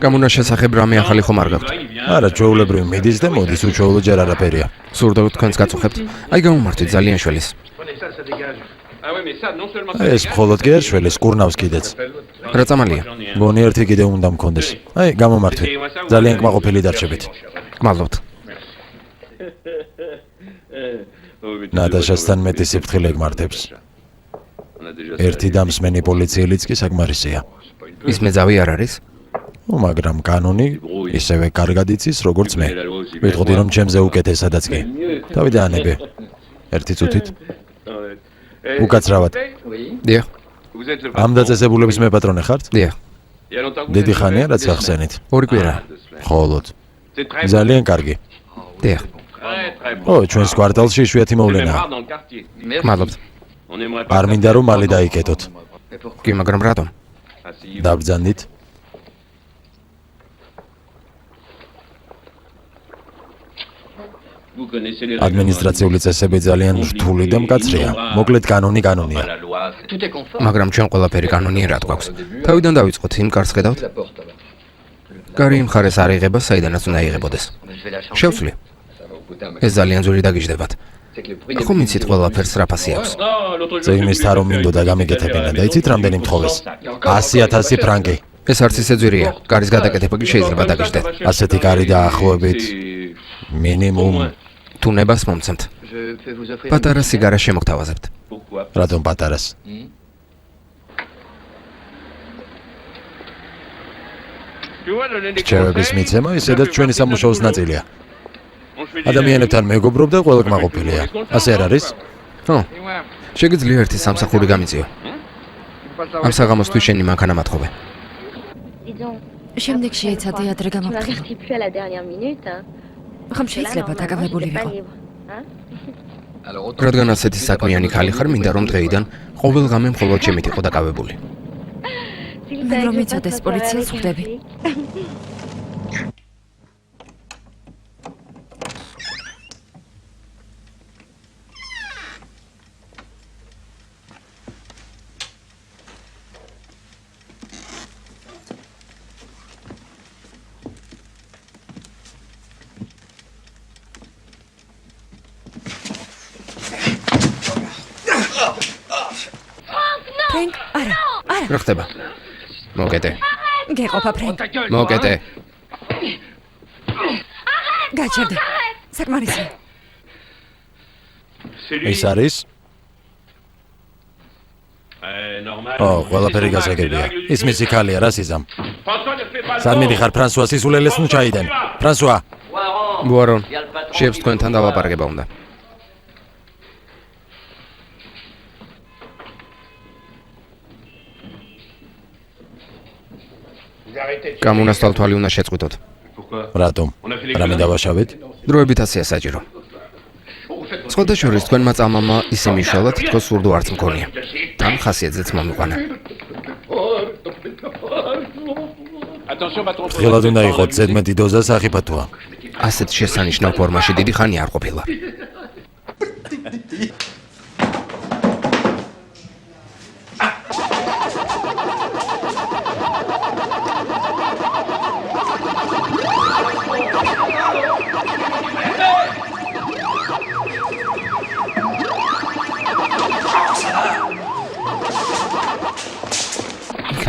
გამონა შესახებ რამე ახალი ხომ არ გაქვთ? არა, ჩვეულებრივ მიდის და მოდის, უჩვეულო ჯერ არაფერია. სურდებით თქვენს გაწუხებთ. აი გამომართვით ძალიან შველის. ეს მხოლოდ კი არ შველის, კურნავს კიდეც. რა წამალია? გონი ერთი კიდე უნდა მქონდეს. აი, გამომართვით. ძალიან კმაყოფილი დარჩებით. გმადლობთ. ნატაშასთან მეტი სიფრთხილე გმართებს. ერთი დამსმენი პოლიციელიც კი საკმარისია. ის მეძავი არ არის? მაგრამ კანონი ისევე კარგად იცის, როგორც მე. ვიტყოდი რომ ჩემზე უკეთესადაც კი. თავიდანები. ერთი წუთით. უკაცრავად. დიახ. ამ დაწესებულების მეპატრონე ხართ? დიახ. დიდი ხანია რაც ახსენით. 2 კვირა. ხოლოდ. ძალიან კარგი. დიახ. ჩვენს კვარტალში იშვიათი მოვლენაა. გმადლობთ. არ მინდა რომ მალე დაიკეტოთ. კი, მაგრამ რატომ? დაბრძანდით. ადმინისტრაციული წესები ძალიან რთული და მკაცრია. მოკლედ კანონია. მაგრამ ჩვენ ყველაფერი კანონიერად გვაქვს. თავიდან დავიწყოთ, იმ კარს ხედავთ? კარი იმ მხარეს არ იღება, საიდანაც უნდა იღებოდეს. შევცვლი. ეს ძალიან ძვირი დაგიждდებათ. ხომ იცით ყველაფერს რა ფასი აქვს? წიგნის თარო მინდოდა გამიგეთებინა და იცით რამდენი მთხოვეს? 100,000 ფრანკი. ეს არც ისე ძვირია. კარის გადაკეთება კი შეიძლება დაგიждდეთ. ასეთი კარი დაახლოებით მინიმუმ თუ ნებას მომცემთ. პატარა სიგარა შემოგთავაზებთ. რატომ პატარას? რჩევების მიცემა ისედაც ჩვენი სამუშაოს ნაწილია. ადამიანებთან მეგობრობ და ყველა კმაყოფილია. ასე არ არის? ხო. შეგიძლია ერთი სამსახური გამიწიო. ამ საღამოსთვის შენი მანქანა მათხოვე. შემდეგში ეცადე ადრე გამოვთხრა. ხომ შეიძლება დაკავებული ვიყო. რადგან ასეთი საქმიანი ხალი ხარ, მინდა რომ დღეიდან ყოველ ღამე მხოლოდ შემით იყო დაკავებული. მე რომ იცოდეს პოლიციას ხვდები. ფრენკ, არა. რა ხდება? მოკეტე. გეყოფა ფრენკ. მოკეტე. გაჩერდე. საკმარისია. ის არის? ყველაფერი გასაგებია. ის მისი ქალია, რა სიზამ? სად მიდიხარ ფრანსუა სისულელეს ნუ ჩაიდენ. ფრანსუა. ბუარონ, შეებს თქვენთან დავაპარაკება უნდა. გამონასწვალ თვალი უნდა შეწყვიტოთ. რატომ? რამე დავაშავეთ? დროებით ასეა საჭირო. სხვადასხვა თქვენმა წამამა ისე მიშველა, თითქოს სურდო არც მქონია. თან ხასიათზეც მომიყვანა. ღილად უნდა იყოთ ზედმეტი დოზა სახიფათოა. ასეთ შესანიშნავ ფორმაში დიდი ხანი არ ყოფილა.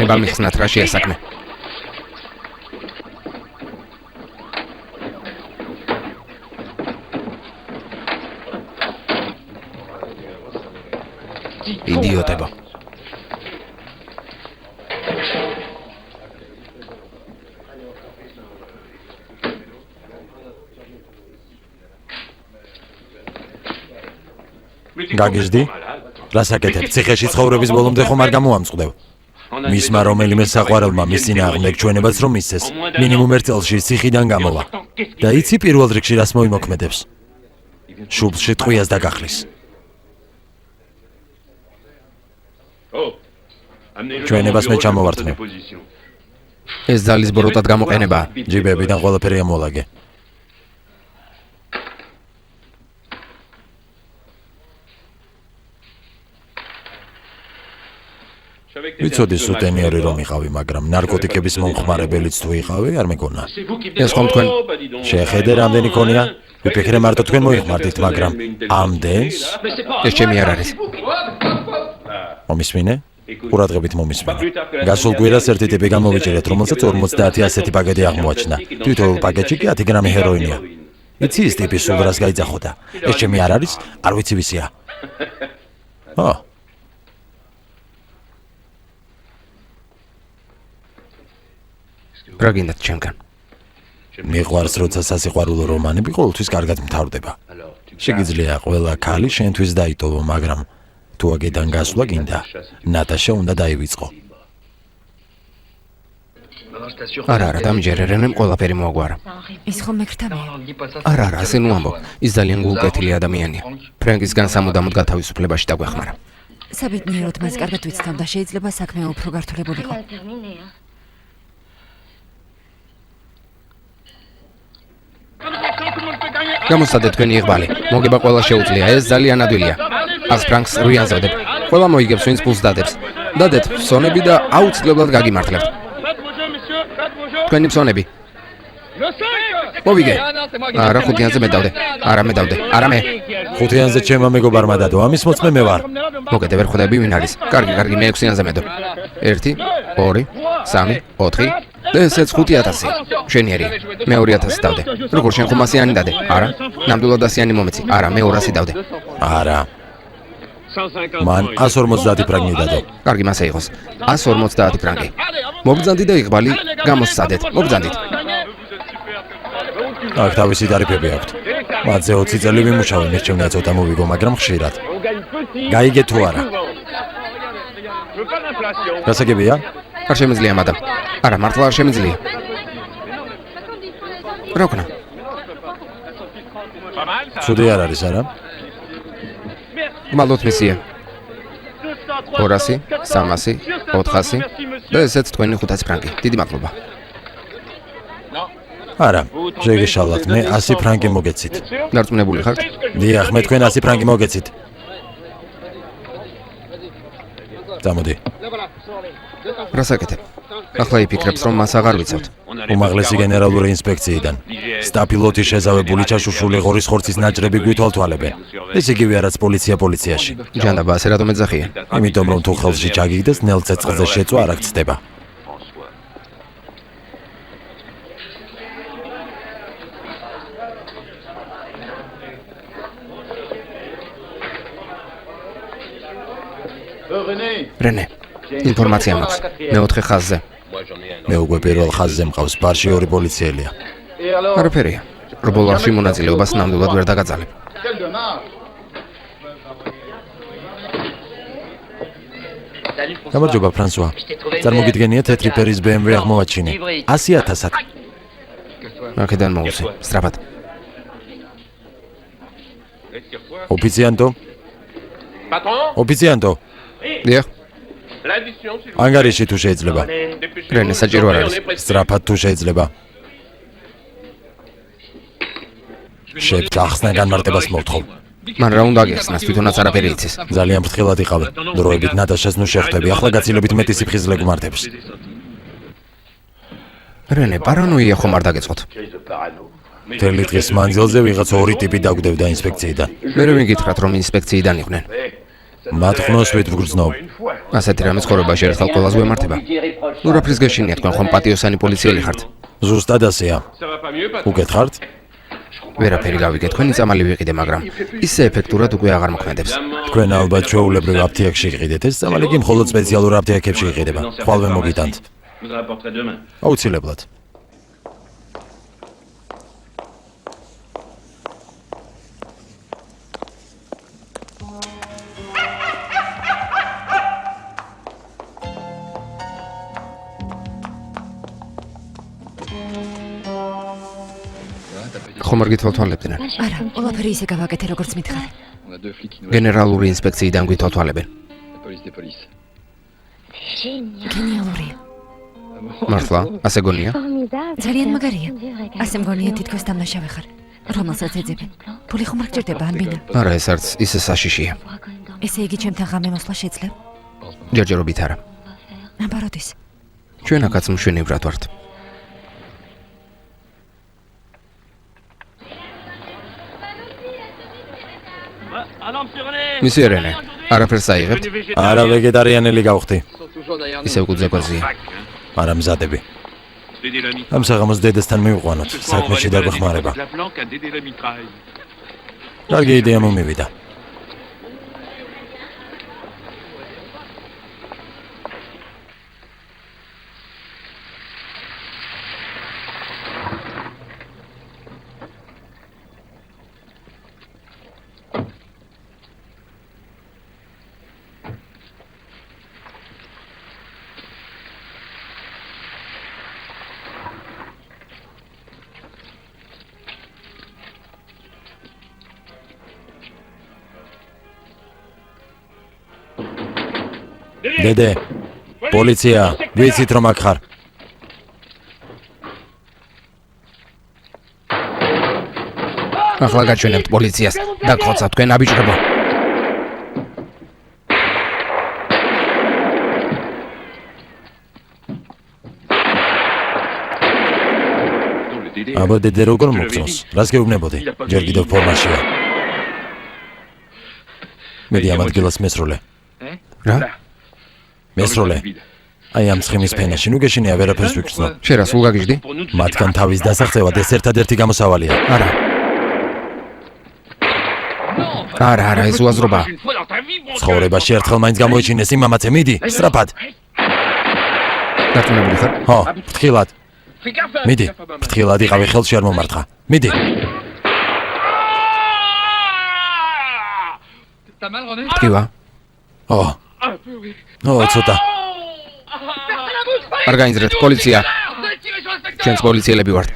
იქნება მიხსნათ რა შეესაქმე. იდიოტებო. გაგიჟდი? რასაკეთებ? ციხეში ცხოვრების ბოლომდე ხომ არ გამოამწყდებ? მისმა რომელიმე საყვარელმა მის წინააღმდეგ ჩვენებაც რომ მისცეს, მინიმუმ ერთ წელში ციხიდან გამოვა. და იცი პირველ რიგში რას მოიმოქმედებს? შუბლში ტყვიას დაგახლის. ჩვენებას მე ჩამოვართმევ. ეს ძალის ბოროტად გამოყენებაა. ჯიბებიდან ყველაფერი ამოლაგე. ვიცოდი სუტენიერი რომ იყავი, მაგრამ ნარკოტიკების მომხმარებელიც თუ იყავი, არ მეგონა. ეს ხომ თქვენ შეხედე რამდენი ქონია? ვიფიქრე მარტო თქვენ მოიხმარდით, მაგრამ ამდენს? ეს ჩემი არ არის. მომისმინე? ყურადღებით მომისმინე. გასულ კვირას ერთი ტიპი გამოვიჭერეთ, რომელსაც 50 ასეთი პაკეტი აღმოაჩნდა. თითოეულ პაკეტში კი 10 გრამი ჰეროინია. იცი ის ტიპი სულ რას გაიძახოდა? ეს ჩემი არ არის, არ ვიცი ვისია. რა გინდათ ჩემგან? მიყვარს როცა სასიყვარულო რომანები ყოველთვის კარგად მთავრდება. შეგიძლია ყველა ქალი შენთვის დაიტოვო, მაგრამ თუ აგედან გასვლა გინდა, ნატაშა უნდა დაივიწყო. არა, დამჯერერენ ყველაფერი მოაგვარა. ის ხომ მეკრთამია. არა, ასე ნუ ამბობ. ის ძალიან გულკეთილი ადამიანია. ფრენკისგან სამუდამოდ გათავისუფლებაში დაგვეხმარა. საბედნიეროდ მას კარგად ვიცნობ და შეიძლება საქმე უფრო გართულებულიყო. გამოსცადეთ თქვენი იღბალი. მოგება ყველა შეუძლია. ეს ძალიან ადვილია. 100 ფრანკს რუიანზავდებ. ყველა მოიგებს, ვინც პულს დადებს. დადეთ ფსონები და აუცილებლად გაგიმართლებთ. თქვენი ფსონები. მოვიგე. არა, 5-იანზე მე დავდე. არა, მე დავდე. არა მე. 5-იანზე ჩემმა მეგობარმა დადო. ამის მოწმე მე ვარ. მოკეთე ვერ ხვდები ვინ არის. კარგი, მე 6-იანზე მედო. 1 2 3 4 და ესეც 5000. შენიერი. მე 2000 დავდე. როგორ შენ ხომ 100-იანი დადე? არა. ნამდვილად 100-იანი მომეცი. არა, მე 200 დავდე. არა. მან 150 ფრანგი დადო. კარგი, მასე იყოს. 150 ფრანგი. მოგძანდი და იყვალი, გამოსცადეთ. მოგძანდით. აქ თავისი ტარიფები აქვთ. მათზე 20 წელი ვიმუშავე, მირჩევნია ცოტა მოვიგო, მაგრამ ხშირად. გაიგე თუ არა? გასაგებია? არ შემიძლია, მადამ. არა, მართლა არ შემიძლია. რა ვქნა? ცუდი არ არის, არა? გმადლობთ მისია. 200, 300, 400 და ესეც თქვენი 500 ფრანგი. დიდი მადლობა. არა, შეგეშალათ, მე 100 ფრანგი მოგეცით. დარწმუნებული ხართ? დიახ, მე თქვენ 100 ფრანგი მოგეცით. წამოდი. რასაკეთებ? ახლა იფიქრებს, რომ მას აღარ ვიცავთ. უმაღლესი გენერალური ინსპექციიდან. სტაფილოთი შეზავებული ჩაშუშული ღორის ხორცის ნაჭრები გვითვალთვალებენ. ეს იგივე რაც პოლიციაში. ჯანდაბა, ასე რატომ ეძახიან? იმიტომ რომ თუ ხელში ჩაგიგდეს, ნელ ცეცხლზე შეწვა არ აქცდება. რენე, ინფორმაცია მაქვს. მეოთხე ხაზზე. მე უკვე პირველ ხაზზე მყავს, ბარში 2 პოლიციელია. არაფერია. რბოლაში მონაწილეობას ნამდვილად ვერ დაგაძალებ. გამარჯობა, ფრანსუა. წარმოგიდგენია თეთრი ფერის BMW აღმოვაჩინე. 100.000-ად. აქედან მოუსე, სწრაფად. ოფიციანტო. დიახ, ანგარიში თუ შეიძლება. რენე, საჭირო არ არის. სწრაფად თუ შეიძლება. შევთანხმდა განმარტებას მოვთხოვ. მან რა უნდა გიხსნას, თვითონაც არაფერი იცის. ძალიან ფრთხილად იყავი. დროებით ნატაშას ნუ შეხვდები, ახლა გაცილებით მეტი სიფხიზლე გმართებს. რენე, პარანოია ხომ არ დაგეწყოთ? მთელი დღის მანძილზე ვიღაც 2 ტიპი დაგვდევდა ინსპექციიდან. მე რომ მიგითხრათ, რომ ინსპექციიდან იყვნენ. მათ ხნოსვით ვგრძნობ. ასეთი რამე ცხოვრებაში ერთხელ ყველას გვემართება. ნუ რა ფრის გეშინია, თქვენ ხომ პატიოსანი პოლიციელი ხართ? ზუსტად ასეა. უკითხართ? ვერაფერი გავიგე, თქვენი წამალი ვიყიდე, მაგრამ ისე ეფექტურად უკვე აღარ მოქმედებს. თქვენ ალბათ ჩვეულებრივ აფთიაქში იყიდეთ, ეს წამალი კი მხოლოდ სპეციალურ აფთიაქებში იყიდება. ხვალვე მოგიტანთ. აუცილებლად. ხომ არ გითვალთვალებდნენ? არა, ყველაფერი ისე გავაკეთე, როგორც მითხარ. გენერალური ინსპექციიდან გვითვალთვალებენ. გენიალურია. მართლა, ასე გონია? ძალიან მაგარია. ასე მგონია თითქოს დამნაშავე ხარ. რომელსაც ეძებენ. ფული ხომ არ გჭირდება ამ ბინა? არა, ეს არც ისე საშიშია. ესე იგი ჩემთან ღამე მოსვლა შეძლებ? ჯერჯერობით არა. აბაროდის. ჩვენ აქაც მშვენივრად ვართ. მისია რენე, არაფერს აიღებთ? არა, ვეგეტარიანელი გავხდი. ისევ კუძეკვაზია. არა მზადები. ამ საღამოს დედასთან მივყვანოთ, საქმეში დაგვეხმარება. კარგი იდეა მომივიდა. დედე, პოლიცია, ვიცით რომ აქ ხარ. ახლა გაჩვენებთ პოლიციას. დაგხოცა თქვენ აბიჭრებო. აბა დედე როგორ მოგწონს? რას გეუბნებოდი? ჯერ კიდევ ფორმაშია. მედი ამ ადგილას მესროლე. რა? მესროლე. აი ამ ცხიმის ფენაში ნუ გეშინია ვერაფერს ვიგრძნო. შენ რა სულ გაგიჟდი? მათგან თავის დასაღწევად ეს ერთადერთი გამოსავალია. არა, ეს უაზრობა. ცხოვრებაში ერთხელ მაინც გამოიჩინეს იმ მამაცე, მიდი, სწრაფად. დარწმუნებული ხარ? ხო, ფრთხილად. მიდი, ფრთხილად იყავი ხელში არ მომარტყა. მიდი. ტკივა. ცოტა. არ გაინძრეთ, პოლიცია. ჩვენც პოლიციელები ვართ.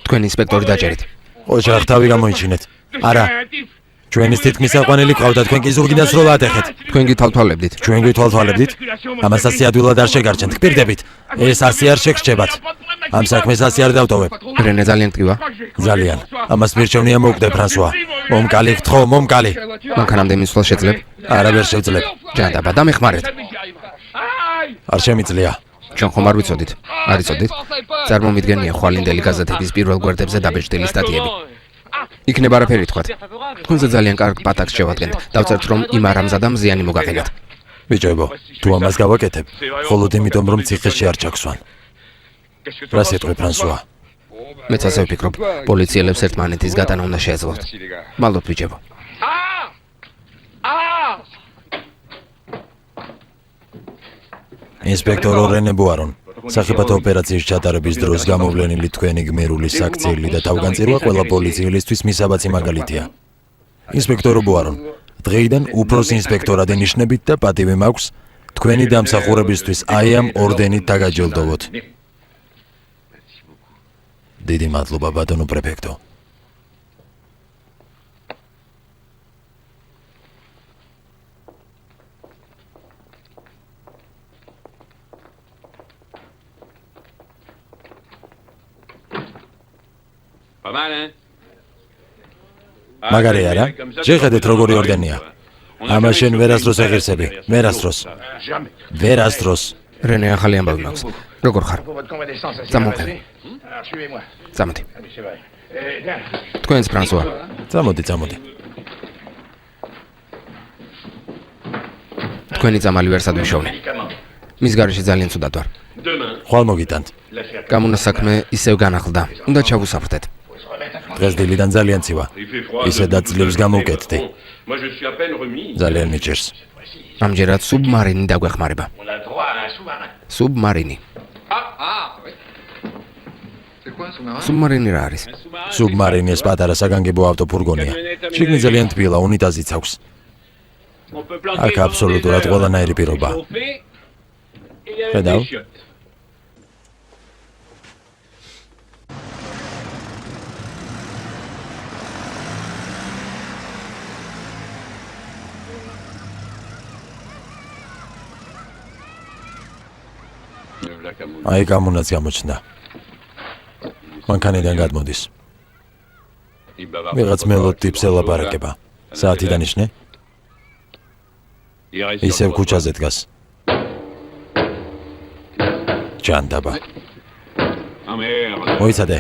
თქვენ ინსპექტორი დაჭერით. ოჯახ თავი გამოიჩინეთ. არა. ჩვენის თითქმის აყვანილი ყავდა, თქვენ კი ზურგიდან სროლა ატეხეთ. თქვენ გითვალთვალებდით. ჩვენ გვითვალთვალებდით? ამას ასე ადვილად არ შეგარჩენთ, გპირდებით. ეს ასე არ შეგრჩებათ. ამ საქმეს ასე არ დავტოვებ. რენე ძალიან ტკივა. ძალიან. ამას მირჩევნია მოვკვდე ფრანსუა. მომკალი გთხოვ, მომკალი. მანქანამდე მისვლა შეძლებ? არა ვერ შევძლებ. ჯანდაბა, დამეხმარეთ. არ შემიძლია. ჩვენ ხომ არ ვიცოდით? არ იცოდით? წარმომიდგენია ხვალინდელი გაზეთების პირველ გვერდებზე დაბეჭდილი სტატიები. იქნება არაფერი თქვათ. თქვენზე ძალიან კარგ პატაკს შევადგენთ. დავწერთ რომ იმ არამზადამ ზიანი მოგაყენათ. ბიჭებო, თუ ამას გავაკეთებ, მხოლოდ იმიტომ რომ ციხეში არ ჩაგვსვან. რა სიტყვი ფრანსუა? მეც ასე ვფიქრობ, პოლიციელებს ერთმანეთის გატანა უნდა შეეძლოთ. მალოთ ბიჭებო. ინსპექტორო რენე ბუარონ, სახიფათო ოპერაციის ჩატარების დროს გამოვლენილი თქვენი გმირული საქციელი და თავგანწირვა ყველა პოლიციელისთვის მისაბაცი მაგალითია. ინსპექტორო ბუარონ, დღეიდან უფროს ინსპექტორად ინიშნებით და პატივი მაქვს თქვენი დამსახურებისთვის აი ამ ორდენით დაგაჯილდოვოთ. დიდი მადლობა ბატონო პრეფექტო. მაგარი არა? შეხედეთ როგორი ორდენია. ამას შენ ვერასდროს ეღირსები, ვერასდროს. რენე ახალი ამბავი მაქვს. როგორ ხარ? წამოყევი. წამოდი. თქვენს ფრანსუა. წამოდი. თქვენი წამალი ვერსად ვიშოვნე. მის გარეშე ძალიან ცუდად ვარ. ხვალ მოგიტანთ. გამონა საქმე ისევ განახლდა. უნდა ჩავუსაფრთეთ. დღეს დილიდან ძალიან ცივა. ისედაც ძლივს გამოვკეთდი. ძალიან მიჭირს. ამჯერად სუბმარინი დაგვეხმარება. სუბმარინი. სუბმარინი რა არის? სუბმარინი ეს პატარა საგანგებო ავტოფურგონია. შიგნით ძალიან თბილა, უნიტაზიც აქვს. აქ აბსოლუტურად ყველანაირი პირობა. ხედავ? აი გამუნაც გამოჩნდა. მანქანიდან გადმოდის. ვიღაც მელოდ ტიპს ელაპარაკება. საათი დანიშნე? ისევ ქუჩაზე დგას. ჯანდაბა. მოიცადე.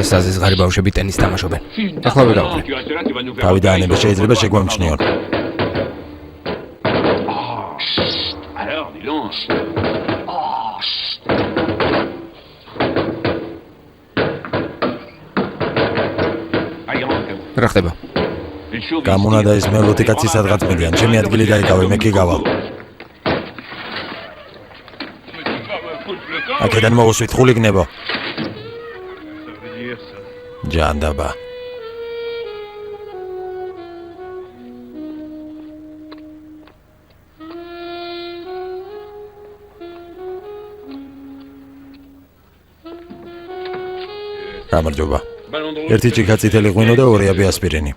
ეს საზღარი ბავშვები ტენის თამაშობენ. ახლა ვიღავდი. თავი დაანება შეიძლება შეგვამჩნიონ. რა ხდება? გამუნა და ეს მელოდი კაცი სადღაც მიდიან. ჩემი ადგილი დაიკავე, მე კი გავალ. აქედან მოვუსვით ხულიგნებო. ჯანდაბა. გამარჯობა. ერთი ჭიქა წითელი ღვინო და 2 აბი ასპირინი.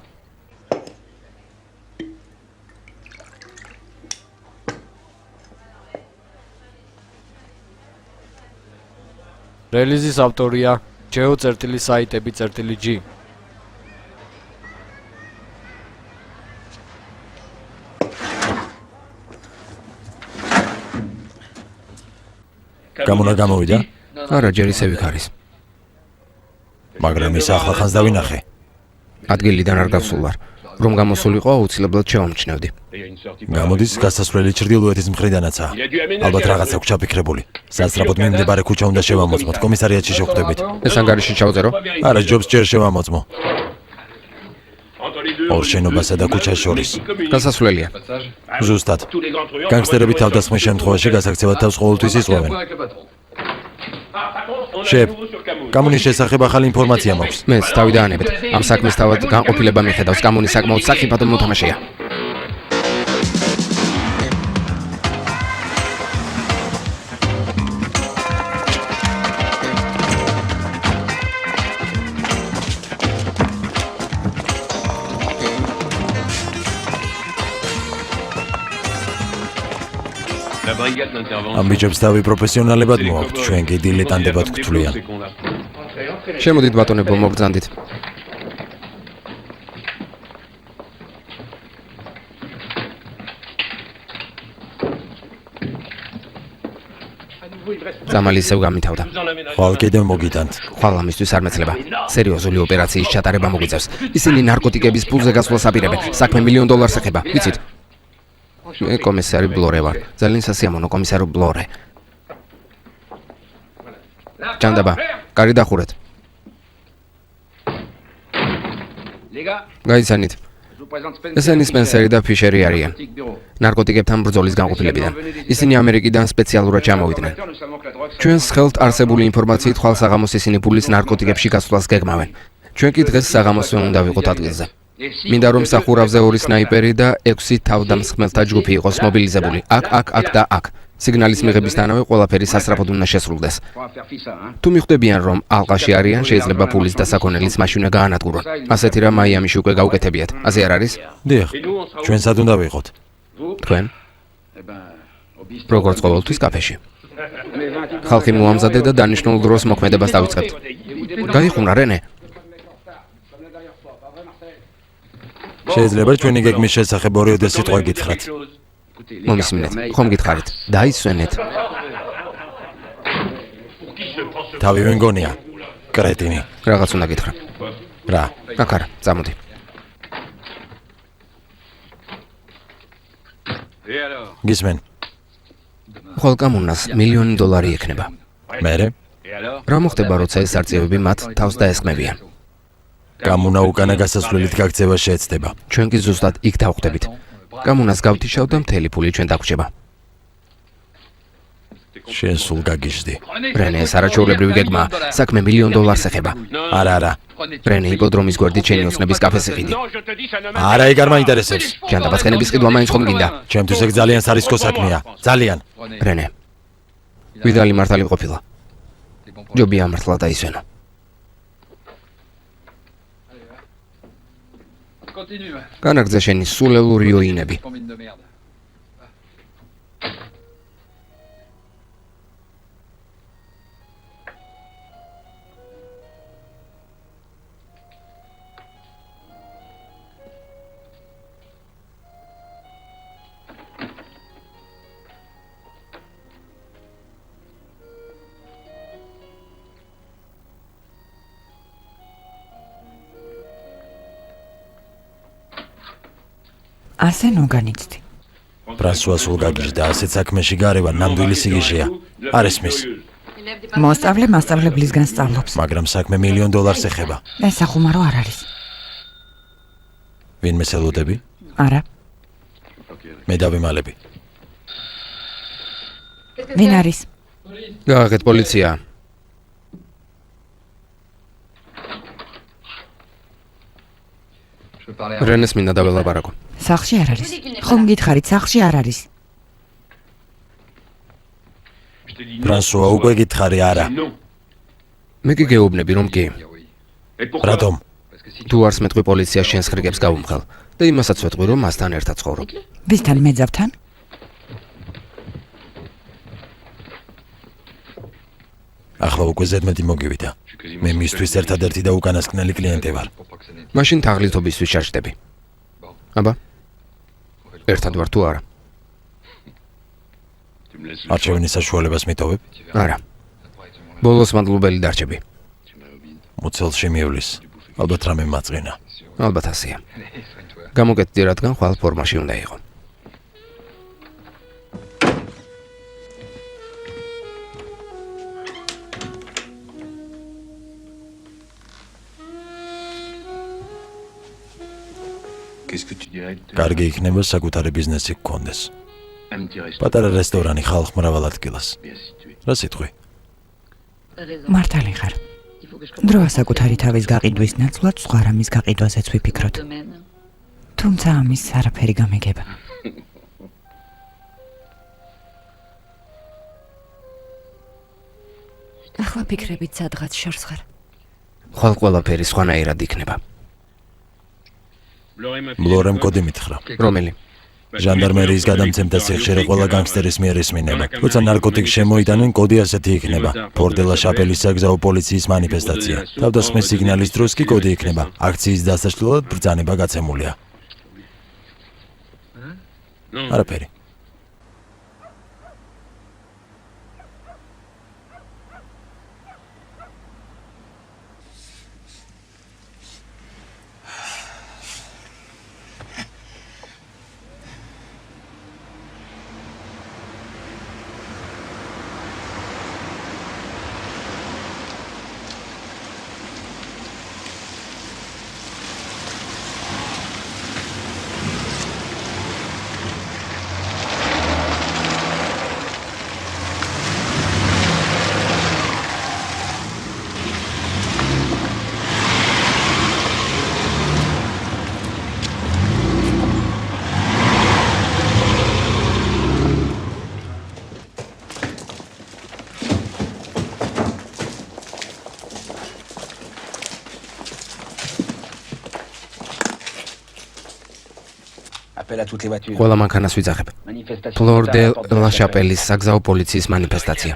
რელიზის ავტორია geo.saitები.g. გამუნა გამოვიდა? არა, ჯერ ისევ იქ არის. მაგრამ ის ახლა ხანს დავინახე. ადგილიდან არ გავსულ ვარ. რომ გამოსულიყო, აუცილებლად შევამჩნევდი. გამოდის გასასვლელი ჩრდილოეთის მხრიდანაცაა. ალბათ რაღაცა აქვს ჩაფიქრებული. სასწრაფოდ მიმდებარე ქუჩა უნდა შევამოწმოთ, კომისარიატში შევხვდებით. ეს ანგარიში ჩავწერო? არა, ჯობს ჯერ შევამოწმო. ორ შენობასა და ქუჩას შორის. გასასვლელია. ზუსტად. განგსტერები თავდასხმის შემთხვევაში გასაქცევად თავს ყოველთვის იწვევენ. შეფ, კამუნის შესახებ ახალი ინფორმაცია მაქვს. მეც თავი დაანებეთ. ამ საქმის თავად განყოფილება მიხედავს. კამუნი საკმაოდ საფრთხე მოთამაშეა. ამ ბიჭებს თავი პროფესიონალებად მოაქვთ, ჩვენ კი დილეტანტებად გვთვლიან. შემოდით ბატონებო, მოგბრძანდით. ზამალი ისევ გამითავდა. ხვალ კიდევ მოგიტანთ. ხვალ ამისთვის არ მეცლება. სერიოზული ოპერაციის ჩატარება მოგვიწევს. ისინი ნარკოტიკების ფულზე გასვლას აპირებენ. საქმე $1,000,000 ეხება. ვიცით? მე კომისარი ბლორე ვარ. ძალიან სასიამოვნო კომისარო ბლორე. ჭანდაბა, კარი დახურეთ. გაიცანით. ესენი სპენსერი და ფიშერი არიან. ნარკოტიკებთან ბრძოლის განყოფილებიდან. ისინი ამერიკიდან სპეციალურად ჩამოვიდნენ. ჩვენს ხელთ არსებული ინფორმაციით ხვალ საღამოს ისინი ფულის ნარკოტიკებში გასვლას გეგმავენ. ჩვენ კი დღეს საღამოსვე უნდა ვიყოთ ადგილზე. მინდა რომ სახურავზე 2 სნაიპერი და 6 თავდამსხმელთა ჯგუფი იყოს მობილიზებული. აქ და აქ. სიგნალის მიღებისთანავე ყველაფერი სასწრაფოდ უნდა შესრულდეს. თუ მიხვდებიან რომ ალყაში არიან, შეიძლება ფულის დასაქონელის მაშინა გაანადგურონ. ასეთი რა მაიამიში უკვე გაუკეთებიათ. ასე არ არის? დიახ. ჩვენ სად უნდა ვიყოთ? თქვენ? როგორც ყოველთვის კაფეში. ხალხი მოამზადე და დანიშნულ დროს მოქმედებას დავიწყებთ. გაიხუნა რენე? შეიძლება ჩვენი გეგმის შესახებ ორიოდე სიტყვა გითხრათ. მომისმინეთ, ხომ გითხარით? დაისვენეთ. თავი ვინ გონია? კრეტინი. რაღაც უნდა გითხრა. რა? აქ არა, წამოდი. გისმენ. ხვალ კამუნას $1,000,000 ექნება. მერე? რა მოხდება, როცა ეს არწივები მათ თავს დაესხმებიან? კამუნა უკანა გასასვლელით გაქცევა შეეცდება. ჩვენ კი ზუსტად იქ დავხვდებით. კამუნას გავთიშავ და მთელი ფული ჩვენ დაგვრჩება. შენ სულ გაგიჟდი. რენე, ეს არაჩვეულებრივი გეგმაა. საქმე $1,000,000 ეხება. არა. რენე, იპოდრომის გვერდით ჩემი ოცნების კაფეს იყიდი. არა, ეგ არ მაინტერესებს. ჯანდაბაცხენების ყიდვა მაინც ხომ გინდა? ჩემთვის ეგ ძალიან სარისკო საქმეა. ძალიან. რენე, ვიდალი მართალი ყოფილა. ჯობია მართლა დაისვენო. განაგრძე შენი სულელური ოინები. ასე ნოგანიცდი. ბრასუა სულ გაგიჟდა, ასეთ საქმეში გარევა ნამდვილი სიგიჟეა. არ ესმის. მოსწავლე მასწავლებლისგან სწავლობს. მაგრამ საქმე $1,000,000 ეხება. ეს სახუმარო არ არის. ვინმე სელოდები? არა. მე დავიმალები. ვინ არის? გააღეთ პოლიცია. რენეს მინდა დაველაპარაკო. სახლში არ არის. ხომ გითხარით, სახლში არ არის. ბრასუა უკვე გითხარი არა. მე კი გეუბნები რომ კი. რატომ? თუ არს მეტყვი პოლიცია შენს ხრიგებს გავუმხელ და იმასაც ვეტყვი რომ მასთან ერთად ცხოვრობ. ვისთან მეძავთან? ახლა უკვე ზედმეტი მოგივიდა. მე მისთვის ერთადერთი და უკანასკნელი კლიენტი ვარ. მაშინ თაღლითობისთვის შარშდები. აბა. ერთად ვარ თუ არა? არჩევნის საშუალებას მიტოვებ? არა. ბოლოს მადლობელი დარჩები. მუცელში მივლის. ალბათ რამე მაწყინა. ალბათ ასეა. გამოგეთდი, რადგან ხვალ ფორმაში უნდა იყო. კარგი იქნება საკუთარი ბიზნესი გქონდეს. პატარა რესტორანი ხალხ მრავალ ადგილას. რა სიტყვი? მართალი ხარ. დროა საკუთარი თავის გაყიდვის ნაცვლად სხვა რამის გაყიდვაზეც ვიფიქროთ. თუმცა ამის არაფერი გამეგება. ახლა ფიქრებით სადღაც შორს ხარ. ხვალ ყველაფერი სხვანაირად იქნება. ბლორემ კოდი მითხრა. რომელი? ჟანდარმერიის გადამცემთა სიხშირე ყველა განგსტერის მიერ ისმინება. როცა ნარკოტიკს შემოიტანენ, კოდი ასეთი იქნება. ფორდელა შაპელის საგზაო პოლიციის მანიფესტაცია. თავდასხმის სიგნალის დროს კი კოდი იქნება. აქციის დასაშლელად ბრძანება გაცემულია. არაფერი. ყველა მანქანას ვიძახებ. ფლორ დე ლა შაპელის საგზაო პოლიციის მანიფესტაცია.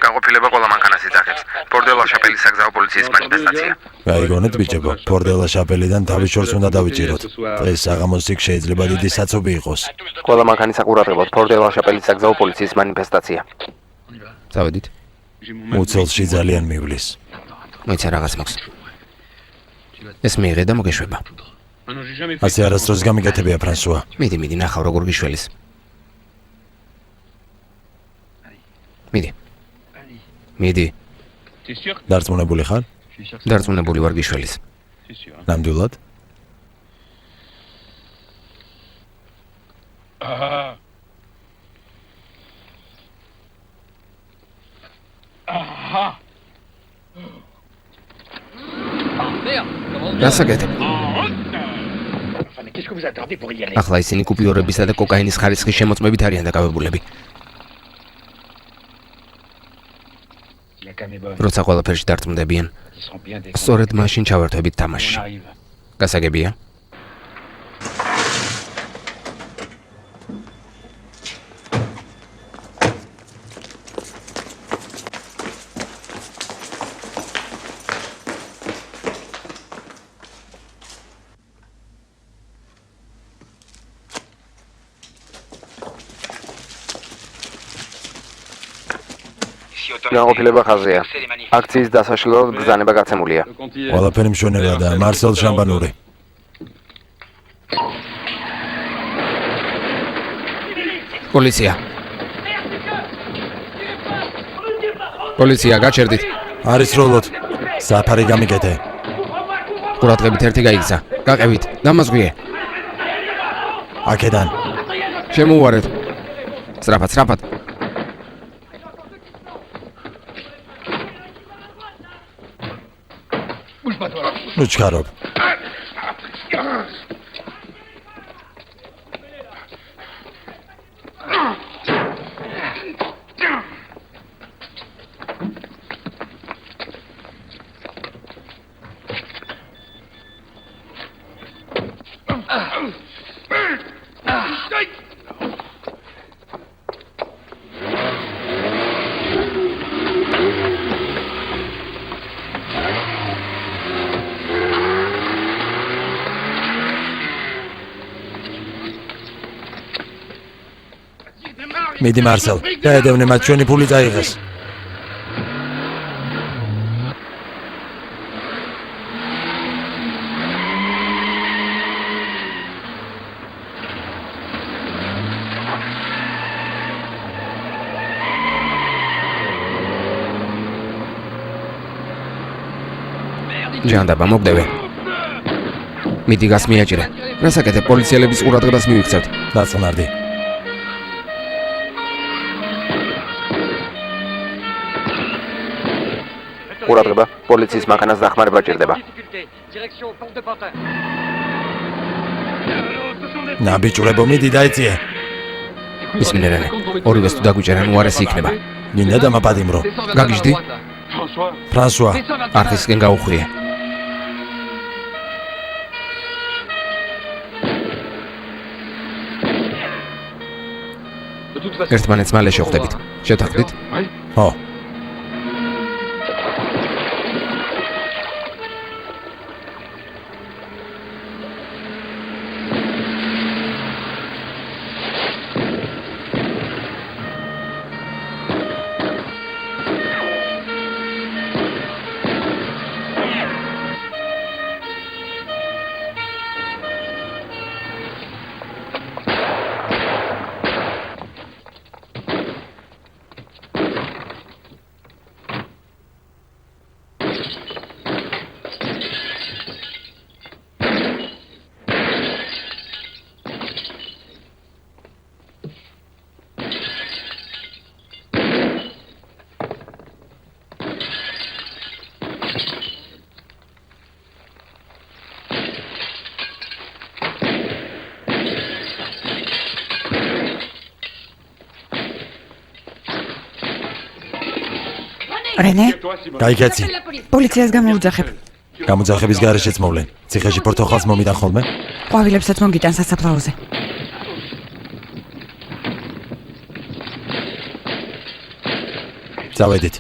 გაყოფილება ყველა მანქანას იძახებს. ფლორ დე ლა შაპელის საგზაო პოლიციის მანიფესტაცია. გაიგონეთ ბიჭებო, ფორდელა შაპელიდან თავის შორს უნდა დავიჭიროთ. დღეს საღამოს იქ შეიძლება დიდი საცობი იყოს. ყველა მანქანის აყურებელთ ფლორ დე ლა შაპელის საგზაო პოლიციის მანიფესტაცია. წავედით. უცელში ძალიან მივლის. მოიცა რაღაც მაქვს. ეს მიიღე და მოგეშვება. ასე არასდროს გამიგეთებია ფრანსუა. მიდი, ნახავ როგორ გიშველის. მიდი. დარწმუნებული ხარ? დარწმუნებული ვარ გიშველის. ნამდვილად? გასაგეთებ. ახლა ისინი კუპიორებისა და კოკაინის ხარისხის შემოწმებით არიან დაკავებულები. როცა ყველაფერში დარწმუნდებიან, სწორედ მაშინ ჩავერთვებით თამაშში. გასაგებია? გაყოფილება ხაზია. აქციის დასაშლელად ბრძანება გაცემულია. ყველაფერი მშვენივრა და მარსელ შამპანური. პოლიცია, გაჩერდით. არის როლოთ. საფარი გამიგეთე. ყურადღებით ერთი გაიქცა. გაყევით, დამაზღვიე. აქედან. შემოუვარეთ. სწრაფად. ნუ ჩქარობ. მიდი მარსელ, დაედევნე მათ ჩვენი ფული წაიღეს. ჯანდაბა მოგდევე. მიდი გას მიაჭირე. რასაკეთებ პოლიციელების ყურადღებას მივიქცევთ. დაწნარდი. ყურადღება, პოლიციის მანქანას დახმარება ჭირდება. ნაბიჯურებო მიდი დაეწიე. ისმინე რენე. ორივეს თუ დაგვიჭერენ უარესი იქნება. გინდა დამაპატიმრო. გაგიჟდი? ფრანსუა, არხისკენ გაუხვიე. ერთმანეთს მალე შევხვდებით. შევთანხმდით? ხო. რენე, გაიქეცი. პოლიციას გამოვუძახებ. გამოძახების გარეშეც მოვლენ. ციხეში პორტოხალს მომიტან ხოლმე? ყვავილებსაც მომგიტან სასაფლაოზე. წავედით.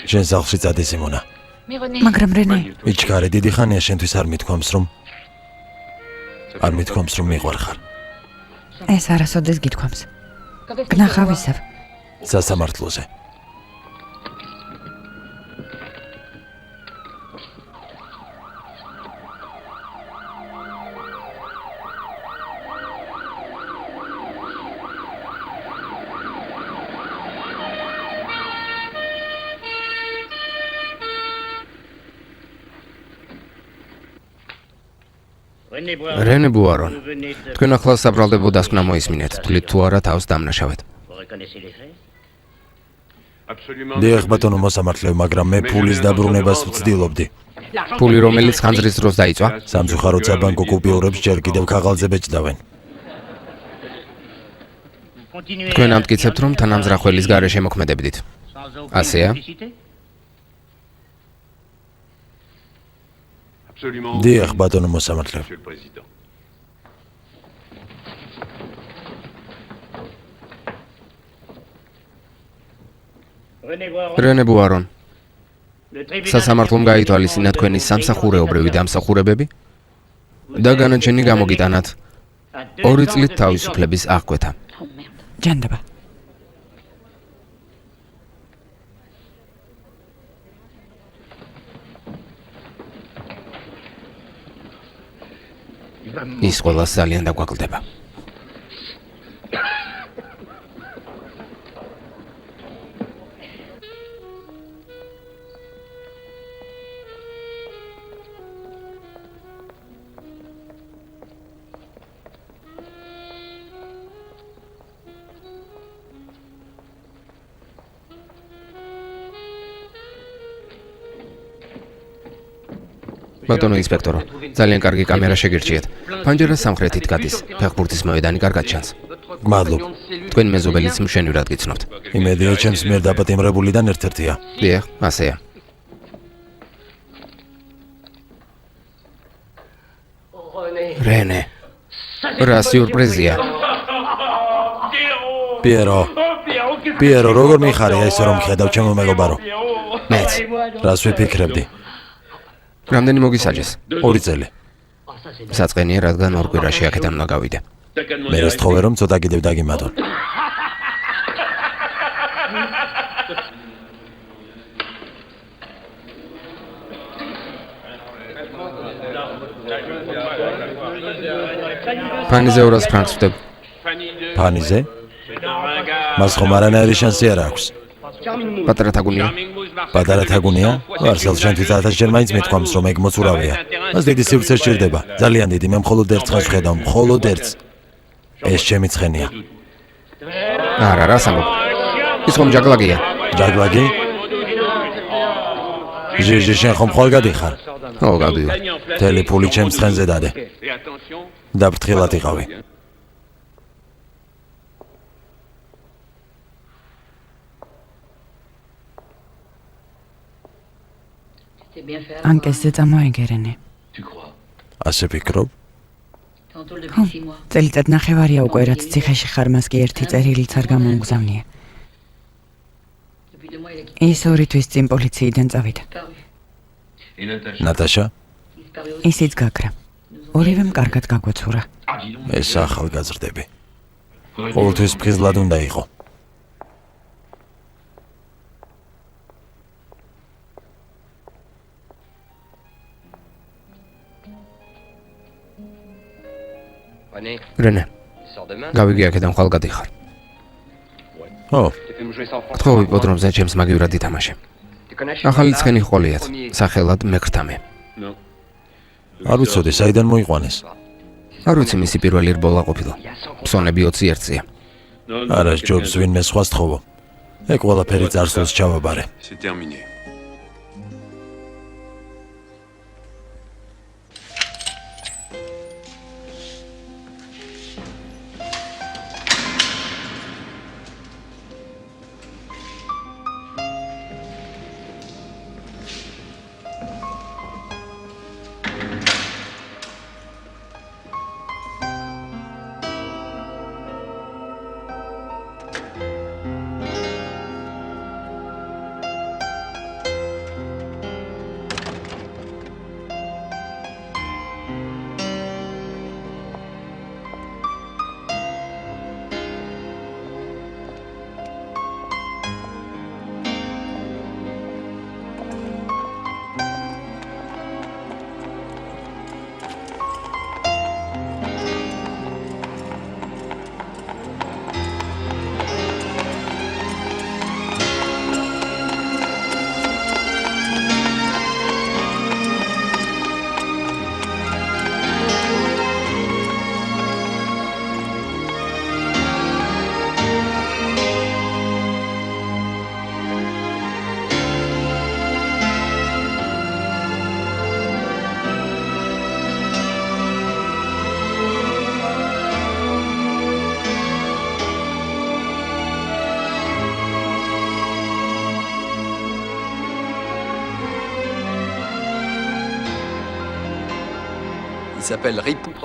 შენ სახლში წადი სიმონა. მაგრამ რენე, იჩქარე, დიდი ხანია შენთვის არ მithქვამს რომ მიყვარხარ. ეს არასოდეს გითქვამს. გნახავისებ. სასამართლოზე. რენე ბუარონ. თქვენ ახლა საბრალდებო დასკვნა მოისმინეთ. თვლით თუ არა თავს დამნაშავეთ. დიახ ბატონო მოსამართლე, მაგრამ მე ფულის დაბრუნებას ვცდილობდი. ფული რომელიც ხანძრის დროს დაიწვა? სამწუხაროდ საბანკო კუპიურებს ჯერ კიდევ ქაღალდზე ბეჭდავენ. თქვენ ამტკიცებთ რომ თანამზრახველის გარეშე მოქმედებდით. ასეა? დიახ ბატონო მოსამართლე. რენე ბუარონ. სასამართლომ გაითვალისწინა თქვენი სამსახურეობრივი დამსახურებები და განაჩენი გამოგიტანათ 2 წლით თავისუფლების აღკვეთა. ჯანდაბა. ის ყველას ძალიან დაგვაკლდება. ბატონო ინსპექტორო, ძალიან კარგი კამერა შეგირჩიეთ. ფანჯარა სამხრეთით გადის. ფეხბურთის მოედანი კარგად ჩანს. გმადლობ. თქვენ მეზობელიც მშვენივრად გიცნობთ. იმედია ჩემს მიერ დაპატიმრებულიდან ერთ-ერთია. დიახ, ასეა. რენე. რა სიურპრიზია. პიერო, როგორ მიხარია ესე რომ ხედავ ჩემო მეგობარო? მეც. რას ვიფიქრებდი? რამდენი მოგისაჯეს? 2 წელი. საწყენია, რადგან 2 კვირაში აქედან უნდა გავიდე. მე რა სწხოვე რომ ცოტა კიდევ დაგიმატონ. ფანიზე 200 ფრანკს ვდებ. ფანიზე? მას ხომ არანაირი შანსი არ აქვს. პატარა თაგუნია. პატარა თაგუნია? ვარსელს შენთვის 1000 ჯერ მაინც მეთქვამს რომ ეგ მოცურავია. მას დიდი სივრცე სჭირდება. ძალიან დიდი, მე მხოლოდ ერთ ცხენს ვხედავ, მხოლოდ ერთს. ეს ჩემი ცხენია. არა, რას ამბობ? ის ხომ ჯაგლაგია. ჯაგლაგი? ჟეჟე შენ ხომ ხვალ გადიხარ? ო, გავდივარ. მთელი ფული ჩემს ცხენზე დადე. დაფრთხილად იყავი. ანკესზე წამოეგერენი. ასე ფიქრობ? წელიწად ნახევარია უკვე რაც ციხეში ხარ, მას კი ერთი წერილიც არ გამოუგზავნია. ის 2 თვის წინ პოლიციიდან წავიდა. ნატაშა? ისიც გაქრა. ორივემ კარგად გაგვეცურა. ეს ახალგაზრდები. ყოველთვის ფხიზლად უნდა იყო. რენე, გავიგე აქედან ხვალ გადიხარ. ო, გთხოვ იპოდრომზე ჩემს მაგივრად ითამაშე. ახალი ცხენი ყოლიათ, სახელად მეკრთამე. არ ვიცოდი, საიდან მოიყვანეს. არ ვიცი მისი პირველი რბოლა ყოფილა. ფსონები 21-ია. არა, ჯობს ვინმე სხვა სთხოვო. ეგ ყველაფერი წარსულს ჩავაბარე. C'est terminé.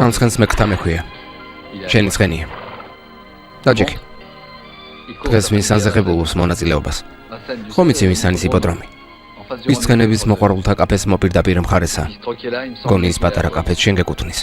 ამ ცხენს მეკრთამე ქვია. შენი ცხენია. დაჯექი. დღეს მის საზღებულს მონაწილეობას. ხომ იცი ვის არის იპოდრომი? ის ცხენების მოყვარულთა კაფეს მოპირდაპირ მხარესა. გონი ის პატარა კაფეც შენ გეკუთვნის.